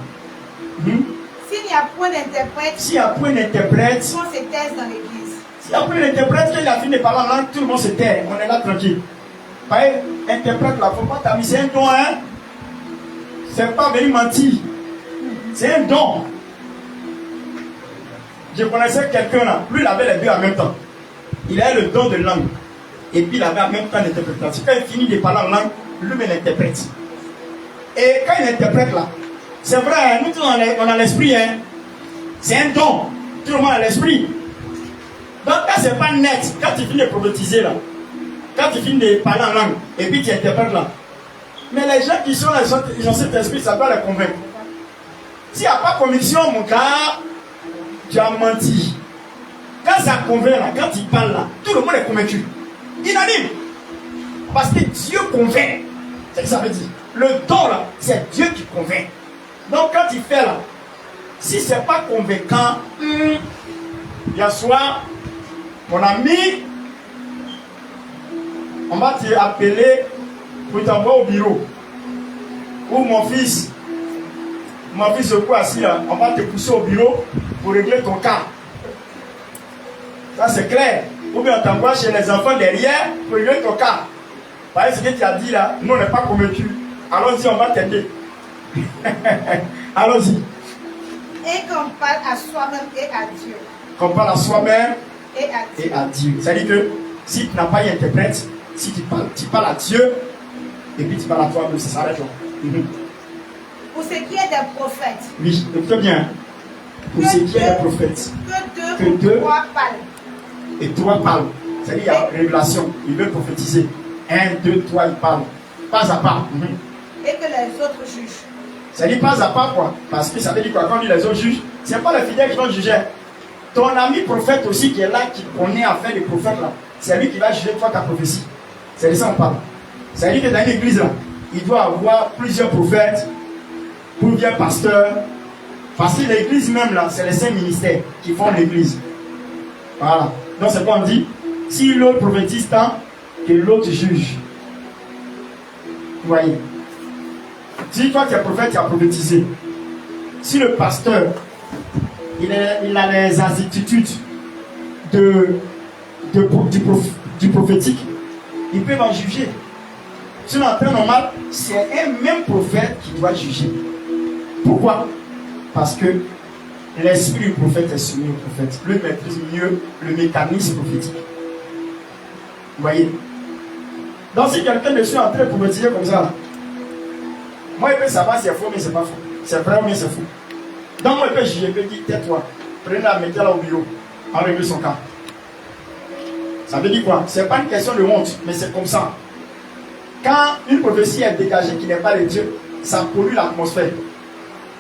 S'il n'y a point d'interprète, s'il y a point d'interprète, on se taise dans l'église. s'il y a point d'interprète, quand il a fini de parler en langue, tout le monde se tait, on est là tranquille. Pareil, interprète là, faut pas t'amuser, c'est un don, hein. C'est pas venir mentir. C'est un don. Je connaissais quelqu'un là, lui il avait les deux en même temps. Il avait le don de langue. Et puis il avait en même temps l'interprétation. Quand il finit de parler en langue, lui-même l'interprète. Et quand il interprète là, c'est vrai, nous tous on a l'esprit, hein. C'est un don. Tout le monde a l'esprit. Donc quand c'est pas net, quand tu finis de prophétiser là, quand tu finis de parler en langue, et puis tu interprètes là. Mais les gens qui sont là, ils ont cet esprit, ça doit les convaincre. S'il n'y a pas conviction, mon gars, tu as menti. Quand ça convainc là, quand il parle là, tout le monde est convaincu. Unanime. Parce que Dieu convainc. C'est ce que ça veut dire. Le don là, c'est Dieu qui convainc. Donc quand il fait là, si ce n'est pas convaincant, il y a soit mon ami, on va t'appeler pour t'envoyer au bureau. Ou mon fils se couche assis là, on va te pousser au bureau pour régler ton cas. Ça c'est clair. Ou bien on t'envoie chez les enfants derrière pour régler ton cas. Par exemple, ce que tu as dit là, nous on n'est pas convaincus. Allons-y, on va t'aider. Allons-y. Et qu'on parle à soi-même et à Dieu. Qu'on parle à soi-même et à Dieu. C'est-à-dire que si tu n'as pas d'interprète, si tu parles à Dieu, et puis tu parles à toi-même, ça s'arrête là. Pour ce qui est des prophètes. Oui, écoutez bien. Pour ce qui est des prophètes. Que deux ou trois parlent. Et trois parlent. C'est-à-dire qu'il y a révélation. Il veut prophétiser. 1, 2, 3, il parle. Pas à pas. Et que les autres jugent. C'est-à-dire pas à pas quoi. Parce que ça veut dire quoi? Quand on dit les autres jugent, ce n'est pas les fidèles qui vont juger. Ton ami prophète aussi qui est là, qui connaît à faire les prophètes là, c'est lui qui va juger toi ta prophétie. C'est de ça qu'on parle. Ça veut dire que dans l'église, là, il doit avoir plusieurs prophètes, plusieurs pasteurs. Parce que l'église même, là, c'est les 5 ministères qui font l'église. Voilà. Donc c'est quoi on dit? Si l'autre prophétise tant, que l'autre juge. Vous voyez? Si toi tu es prophète, tu as prophétisé. Si le pasteur, il a les attitudes du prophétique, il peut en juger. Sinon, en temps normal, c'est un même prophète qui doit juger. Pourquoi? Parce que l'esprit du prophète est soumis au prophète. Lui maîtrise mieux le mécanisme prophétique. Vous voyez? Donc, si quelqu'un me suit en train de prophétiser comme ça, moi, il peut savoir si c'est faux, mais c'est pas faux. C'est vrai, mais c'est faux. Donc, moi, il peut juger, il peut dire, tais-toi, prenez-la, mettez-la au bureau, en régler son cas. Ça veut dire quoi? C'est pas une question de honte, mais c'est comme ça. Quand une prophétie est dégagée qui n'est pas de Dieu, ça pollue l'atmosphère.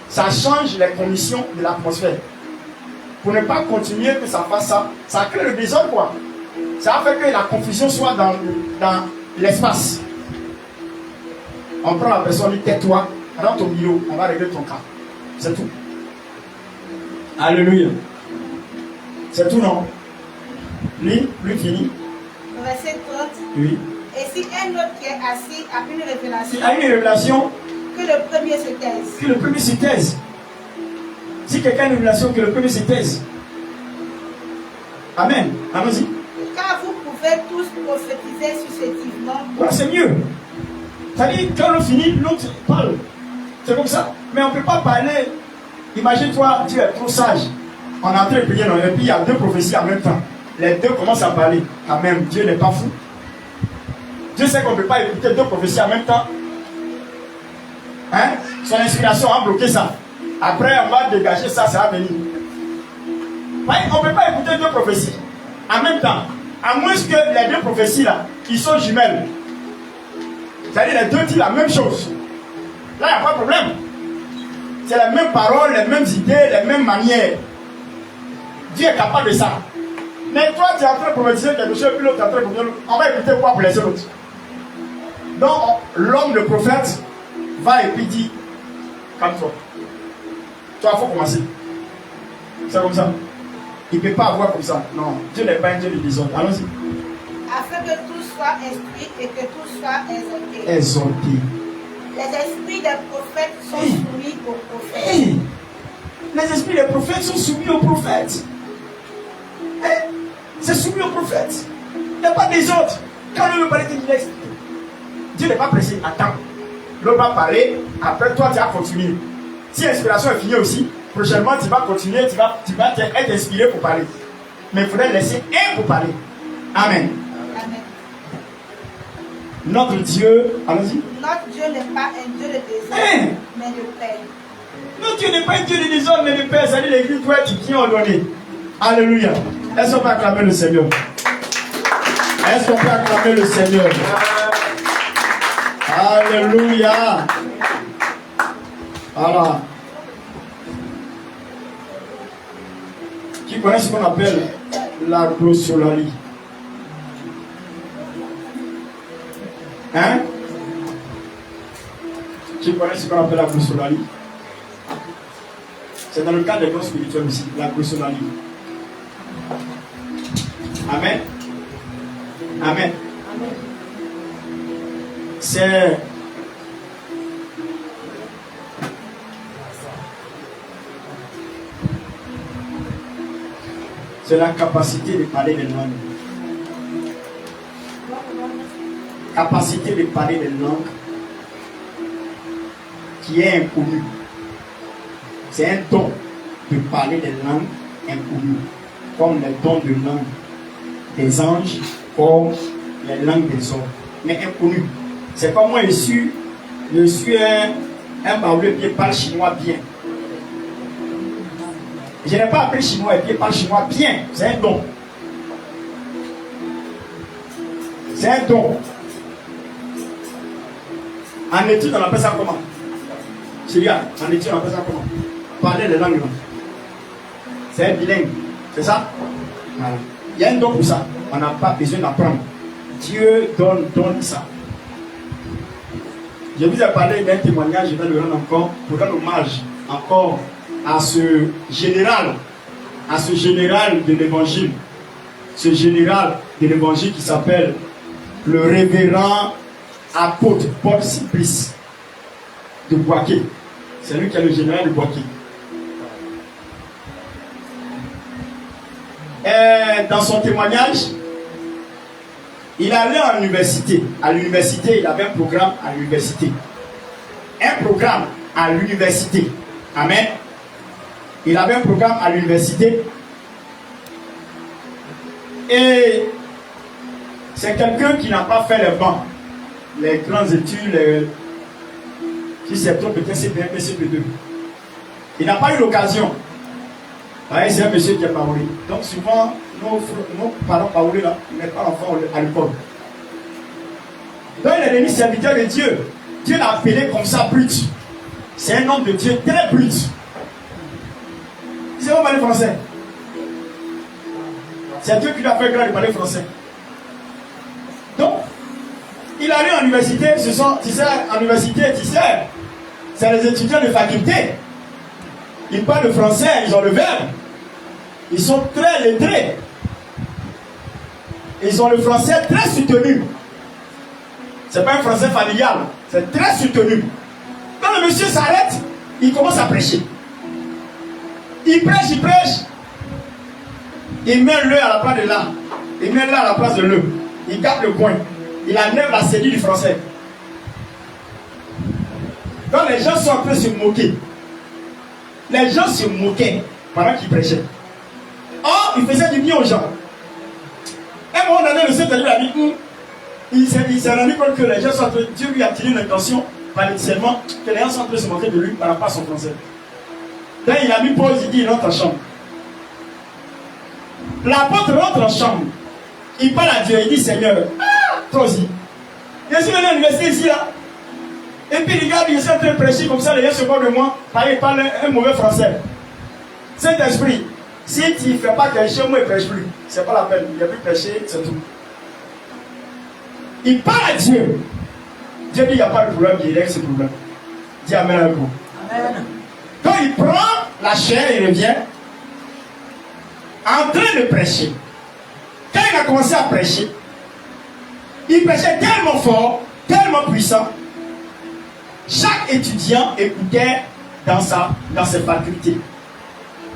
Ça change les conditions de l'atmosphère. Pour ne pas continuer que ça fasse ça, ça crée le désordre, quoi. Ça fait que la confusion soit dans l'espace. On prend la personne, dit tais-toi, rentre au bureau, on va régler ton cas. C'est tout. Alléluia. C'est tout, non? Lui fini. Verset 30. Oui. Et si un autre qui est assis a une révélation, Il a une révélation, que le premier se taise. que le premier se taise. Si quelqu'un a une révélation, que le premier se taise. Amen. Allons-y. Car vous pouvez tous prophétiser successivement. Voilà, c'est mieux. C'est-à-dire, quand on finit, l'autre parle. C'est comme ça. Mais on ne peut pas parler. Imagine-toi, tu es trop sage. On est en train de prier, et puis il y a 2 prophéties en même temps. Les 2 commencent à parler. Quand même, Dieu n'est pas fou. Dieu sait qu'on ne peut pas écouter 2 prophéties en même temps. Hein? Son inspiration a bloqué ça. Après, on va dégager ça, ça va venir. On ne peut pas écouter 2 prophéties en même temps. À moins que les 2 prophéties là, qui sont jumelles. C'est-à-dire les 2 disent la même chose. Là, il n'y a pas de problème. C'est les mêmes paroles, les mêmes idées, les mêmes manières. Dieu est capable de ça. Mais toi, tu es en train de prophétiser quelque chose, puis l'autre est en train de prophétiser. On va écouter quoi pour les autres? Donc, l'homme, le prophète, va et puis dit, calme-toi. Toi, il faut commencer. C'est comme ça. Il ne peut pas avoir comme ça. Non, Dieu n'est pas un Dieu de désordre. Allons-y. Afin que tout soit instruit et que tout soit exalté. Exalté. Les esprits des prophètes sont soumis aux prophètes. Hey. Les esprits des prophètes sont soumis aux prophètes. Hey. C'est soumis aux prophètes. Il n'y a pas des autres. Quand l'homme veut parler, il explique. Dieu n'est pas pressé. Attends. L'homme va parler. Après, toi, tu vas continuer. Si l'inspiration est finie aussi, prochainement, tu vas continuer. Tu vas être inspiré pour parler. Mais il faudrait laisser un pour parler. Amen. Amen. Notre Dieu, allons-y. Notre Dieu n'est pas un Dieu de désordre, Hein? mais de paix. Notre Dieu n'est pas un Dieu de désordre, mais de paix. C'est-à-dire l'église doit être qui ont donné. Alléluia. Est-ce qu'on peut acclamer le Seigneur? Est-ce qu'on peut acclamer le Seigneur? Alléluia. Voilà. Qui connaît ce qu'on appelle la glossolalie? Hein? Qui connaît ce qu'on appelle la glossolalie? C'est dans le cadre des dons spirituels aussi, la glossolalie. Amen. Amen. C'est la capacité de parler des langues. Capacité de parler des langues qui est inconnue. C'est un don de parler des langues inconnues, comme les dons de langue des anges, comme les langues des hommes, mais inconnues. C'est pas moi, je suis un baoulé qui parle chinois bien. Je n'ai pas appris chinois et puis parle chinois bien. C'est un don. C'est un don. En étude, on appelle ça comment? Syria, en étude, on appelle ça comment? Parler les langues. C'est un bilingue. C'est ça? Voilà. Il y a un don pour ça. On n'a pas besoin d'apprendre. Dieu donne ça. Je vous ai parlé d'un témoignage, je vais le rendre encore, pour rendre hommage encore à ce général de l'évangile. Ce général de l'évangile qui s'appelle le révérend apôtre Paul Simplice de Boaké. C'est lui qui est le général de Boaké. Et dans son témoignage, il allait à l'université. À l'université, il avait un programme à l'université. Un programme à l'université. Amen. Il avait un programme à l'université. Et c'est quelqu'un qui n'a pas fait les bancs, les grandes études, qui s'est peut-être CP1, CP2. Il n'a pas eu l'occasion. C'est un monsieur qui a parlé. Donc souvent, nos parents parlent là, ils ne mettent pas l'enfant à l'école. Donc il est devenu serviteur de Dieu. Dieu l'a appelé comme ça brut. C'est un homme de Dieu très brut. C'est vous parler français. C'est Dieu qui lui a fait grâce de parler français. Donc, il allait en université, en université, c'est les étudiants de faculté. Ils parlent le français, ils ont le verbe. Ils sont très lettrés. Ils ont le français très soutenu. C'est pas un français familial, c'est très soutenu. Quand le monsieur s'arrête, il commence à prêcher. Il prêche. Il met le à la place de là. Il met là à la place de le. Il garde le coin. Il enlève la cellule du français. Donc les gens sont en train de se moquer. Les gens se moquaient pendant qu'il prêchait. Or, il faisait du bien aux gens. Et un moment donné, le Seigneur a dit, il s'est rendu compte que les gens sont en train, Dieu lui a tiré l'intention, initialement, que les gens sont en train de se moquer de lui par rapport à son français. Donc il a mis pause, il dit, il rentre en chambre. L'apôtre rentre en chambre. Il parle à Dieu, il dit, Seigneur, toi aussi. Je suis venu à l'université ici, là. Et puis regarde, je suis en train de prêcher comme ça, les gens se moquent de moi, il parle un mauvais français. Saint-Esprit, si tu ne fais pas quelque chose, moi, il ne prêche plus. Ce n'est pas la peine, il n'y a plus prêcher, c'est tout. Il parle à Dieu. Dieu dit, il n'y a pas de problème, il règle ce problème. Dis Amen à vous. Amen. Donc il prend la chair, il revient, en train de prêcher. Quand il a commencé à prêcher, il prêchait tellement fort, tellement puissant. Chaque étudiant écoutait dans ses facultés.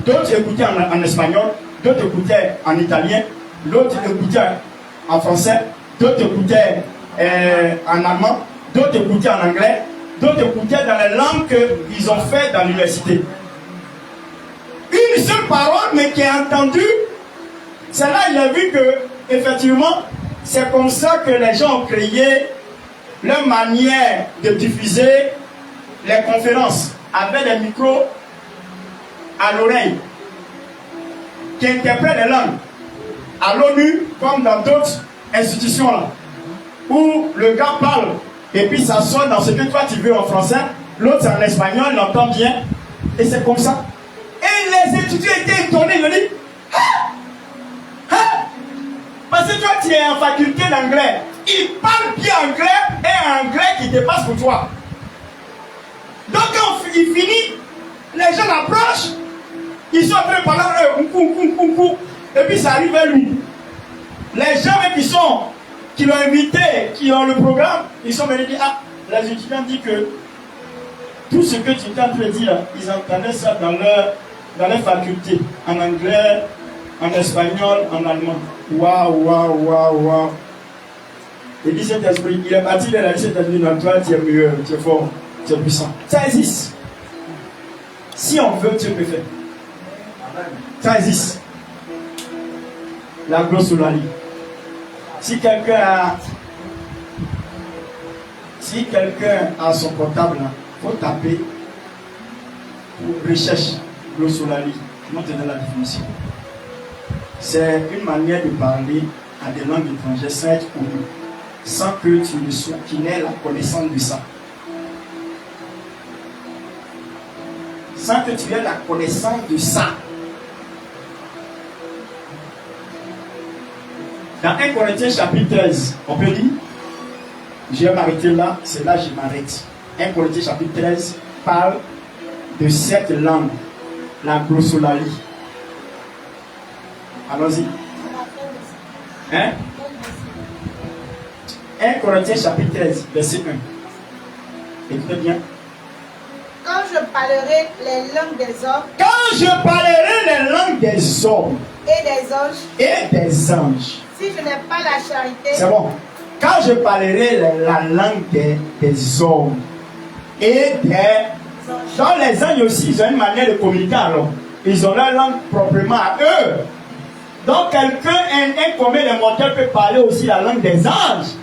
D'autres écoutaient en espagnol, d'autres écoutaient en italien, d'autres écoutaient en français, d'autres écoutaient en allemand, d'autres écoutaient en anglais, d'autres écoutaient dans les langues qu'ils ont fait dans l'université. Une seule parole, mais qui est entendue, c'est là il a vu que, effectivement, c'est comme ça que les gens ont créé leur manière de diffuser les conférences avec des micros à l'oreille qui interprètent les langues à l'ONU comme dans d'autres institutions là où le gars parle et puis ça sonne dans ce que toi tu veux en français, l'autre c'est en espagnol, il entend bien et c'est comme ça. Et les étudiants étaient étonnés, ils me disent parce que toi tu es en faculté d'anglais, il parle bien anglais et anglais qui dépasse pour toi. Donc quand il finit, les gens l'approchent, ils sont en train de parler, et puis ça arrive à lui. Les gens qui l'ont invité, qui ont le programme, ils sont venus dire, les étudiants disent que tout ce que tu es en train de dire, ils entendaient ça dans leur faculté, en anglais, en espagnol, en allemand. Waouh. Il dit cet esprit, il est parti de la liste de dans toi, tu es meilleur, tu es fort, tu es puissant. Ça existe. Si on veut, Dieu peut faire. Ça existe. La grosse soulalie. Si quelqu'un a son portable, il faut taper pour recherche grosse soulalie. Je vais te donner la définition. C'est une manière de parler à des langues étrangères sans être connu, sans que tu n'aies la connaissance de ça. Sans que tu aies la connaissance de ça. Dans 1 Corinthiens chapitre 13, on peut lire. Je vais m'arrêter là, c'est là que je m'arrête. 1 Corinthiens chapitre 13 parle de cette langue, la glossolalie. Allons-y. Hein? 1 Corinthiens chapitre 13, verset 1. Écoutez bien. Quand je parlerai les langues des hommes. Quand je parlerai les langues des hommes. Et des anges. Et des anges. Si je n'ai pas la charité. C'est bon. Quand je parlerai la langue des hommes et des anges. Dans les anges aussi, ils ont une manière de communiquer alors. Ils ont leur langue proprement à eux. Donc quelqu'un, un commun des mortels peut parler aussi la langue des anges.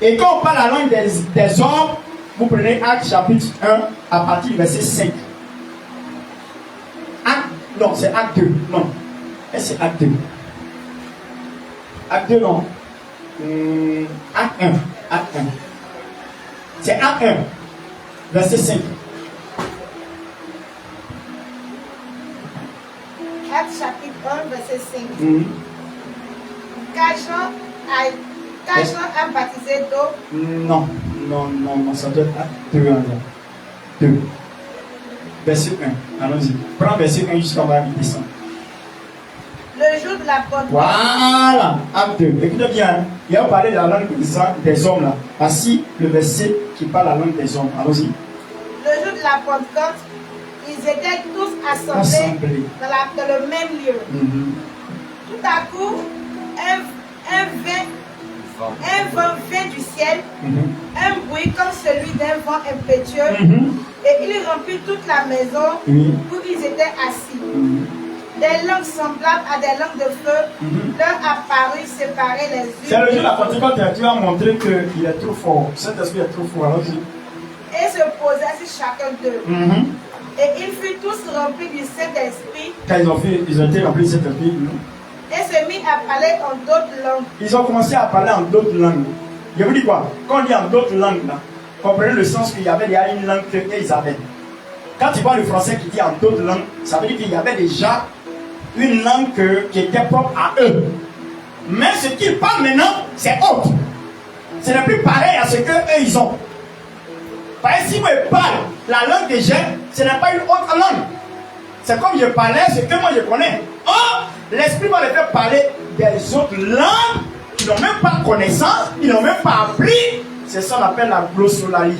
Et quand on parle la langue des hommes, vous prenez Actes chapitre 1 à partir du verset 5. Non, c'est Acte 2. Non. C'est Acte 2. Acte 2, non. Acte 1. Acte 1. C'est Acte 1. Verset 5. Acte chapitre 1, verset 5. Car Jean a baptisé d'eau. Non, ça doit être Acte 2. 2. Verset 1. Allons-y. Prends verset 1 jusqu'à voir il descend. Le jour de la Pentecôte. Voilà, Acte 2. Écoutez bien, il a parlé de la langue des hommes là. Voici le verset qui parle la langue des hommes. Allons-y. Le jour de la Pentecôte, ils étaient tous assemblés dans le même lieu. Tout à coup, un vent vint du ciel, un bruit comme celui d'un vent impétueux, et il remplit toute la maison où ils étaient assis. Des langues semblables à des langues de feu leur apparurent séparées les unes. C'est le jour de la Pentecôte, tu vas montrer qu'il est trop fort. Cet esprit est trop fort. Alors-y. Et se posaient sur chacun d'eux. Et ils furent tous remplis du Saint-Esprit. Quand ils ont été remplis du Saint-Esprit, et se mit à parler en d'autres langues. Ils ont commencé à parler en d'autres langues. Je vous dis quoi? Quand on dit en d'autres langues, là, comprenez le sens qu'il y avait déjà une langue qu'ils avaient. Quand tu vois le français qui dit en d'autres langues, ça veut dire qu'il y avait déjà une langue qui était propre à eux. Mais ce qu'ils parlent maintenant, c'est autre. Ce n'est plus pareil à ce qu'eux ils ont. Par exemple, si moi je parle la langue que j'ai, ce n'est pas une autre langue. C'est comme je parlais ce que moi je connais. Or, l'esprit va les faire parler des autres langues qui n'ont même pas connaissance, ils n'ont même pas appris. C'est ça qu'on appelle la glossolalie.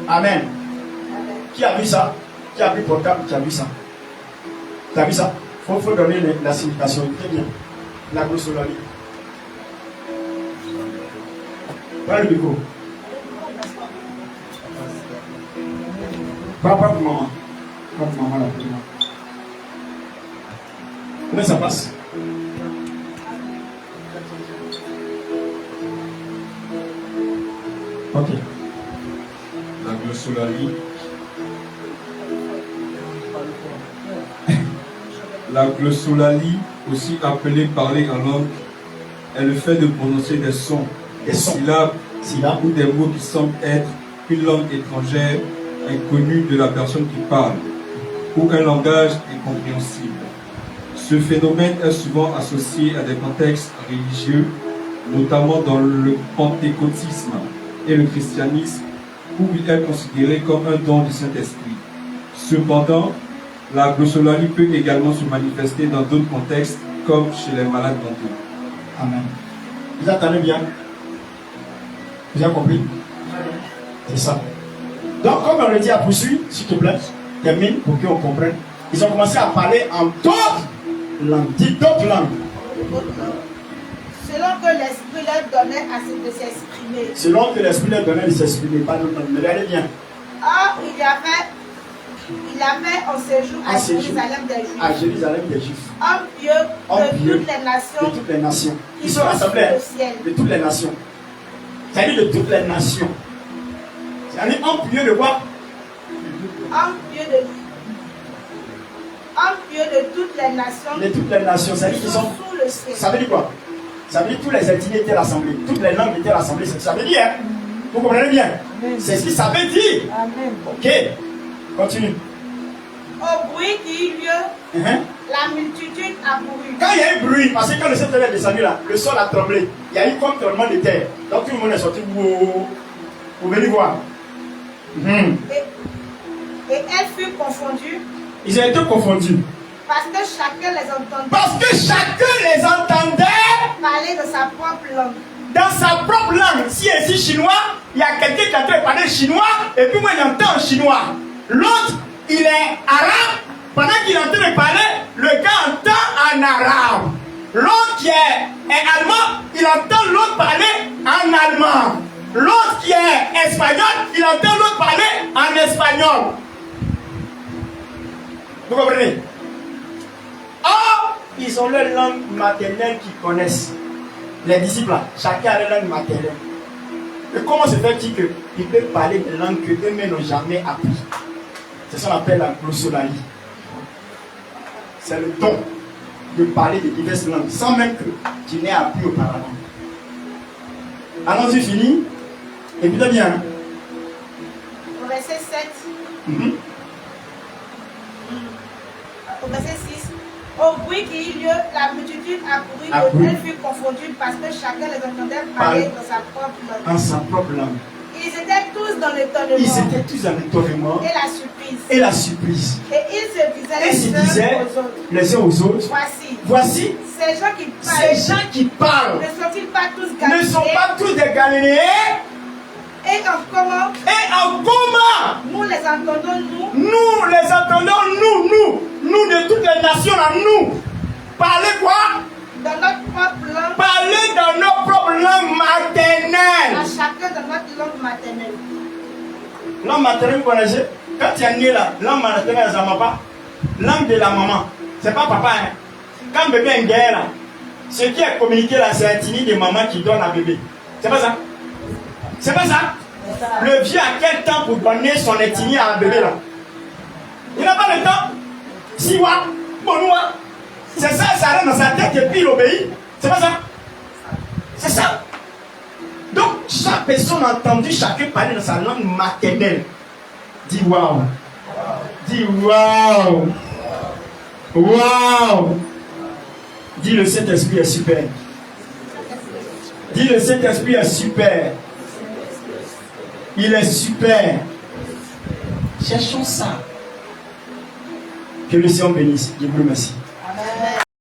Amen. Qui a vu ça? Qui a vu portable? Qui a vu ça? Tu as vu ça? Il faut donner la signification. Très bien. La glossolalie. Prends le micro. Prends pour maman. Prends pour maman là. Comment ça passe? Ok. La glossolalie. La glossolalie, aussi appelée parler en langue, est le fait de prononcer des sons, des syllabes ou des mots qui semblent être une langue étrangère inconnue de la personne qui parle, ou un langage incompréhensible. Ce phénomène est souvent associé à des contextes religieux, notamment dans le pentecôtisme et le christianisme, où il est considéré comme un don du Saint-Esprit. Cependant, la glossolalie peut également se manifester dans d'autres contextes, comme chez les malades mentaux. Amen. Vous entendez bien? Vous avez compris? C'est ça. Donc, comme on le dit à poursuivre, s'il te plaît, termine pour qu'on comprenne. Ils ont commencé à parler en d'autres langues. Dites d'autres langues. Selon que l'Esprit leur donnait de s'exprimer. Selon que l'Esprit leur donnait de s'exprimer, pas d'autres langues. Mais regardez bien. Or, il avait en séjour à Jérusalem des Juifs. À Jérusalem des Juifs. Hommes pieux de toutes les nations. De toutes les nations. Ils sont rassemblés de toutes les nations. C'est-à-dire de toutes les nations. C'est-à-dire hommes pieux de quoi? Hommes pieux de toutes les nations. De toutes les nations. C'est-à-dire qu'ils sont sous le ciel. Ça veut dire quoi? Ça veut dire que tous les ethnies étaient rassemblés. Toutes les langues étaient rassemblées. Ça veut dire, hein? Vous comprenez bien? C'est ce que ça veut dire. Amen. Ok. Continue. Au bruit qui eut lieu, la multitude accourut. Quand il y a eu bruit, parce que quand le Seigneur est descendu là, le sol a tremblé. Il y a eu comme tremblement de terre. Donc tout le monde est sorti. Vous venez voir. Et elles furent confondues. Ils ont été confondus. Parce que chacun les entendait. Parce que chacun les entendait parler de sa propre langue. Dans sa propre langue. Si ici chinois, il y a quelqu'un qui est en train de parler chinois, et puis moi j'entends chinois. L'autre, il est arabe. Pendant qu'il est en train de parler, le gars entend en arabe. L'autre qui est allemand, il entend l'autre parler en allemand. L'autre qui est espagnol, il entend l'autre parler en espagnol. Vous comprenez? Or, ils ont leur langue maternelle qu'ils connaissent. Les disciples, là, chacun a leur langue maternelle. Et comment se fait-il qu'ils peuvent parler des langues que eux-mêmes n'ont jamais appris? C'est ce qu'on appelle la glossolalie. C'est le don de parler de diverses langues sans même que tu n'aies appris auparavant. Allons-y, fini. Écoutez bien. Au verset 7. Au verset 6. Au bruit qui eut lieu, la multitude accourut et elles furent confondues parce que chacun les entendait parler dans sa propre langue. En sa propre langue. Ils étaient tous dans l'étonnement. Ils étaient tous dans l'étonnement. Et la surprise. Et la surprise. Et ils se disaient les uns aux autres. Voici. Ces gens qui parlent. Ne sont-ils pas tous Galiléens? Ne sont pas tous des Galiléens. Et en comment nous les entendons, nous les entendons, nous de toutes les nations là, nous. Parler quoi? Dans notre propre langue. Parler dans nos propres langues maternelles. À chacun dans notre langue maternelle. Langue maternelle, vous connaissez? Quand tu es né là, langue maternelle, ça m'a pas. Langue de la maman. C'est pas papa, hein. Quand bébé est en guerre là, ce qui est communiqué là, c'est un tini de maman qui donne à bébé. C'est pas ça? C'est pas ça? Le vieux a quel temps pour donner son ethnie à un bébé là? Il n'a pas le temps. Siwa, Bonoua. C'est ça, ça rentre dans sa tête et puis il obéit. C'est pas ça? C'est ça. Donc, chaque personne a entendu chacun parler dans sa langue maternelle. Dis waouh. Dis waouh. Waouh. Dis le Saint-Esprit est super. Dis le Saint-Esprit est super. Il est super. Cherchons ça. Que le Seigneur bénisse. Je vous remercie.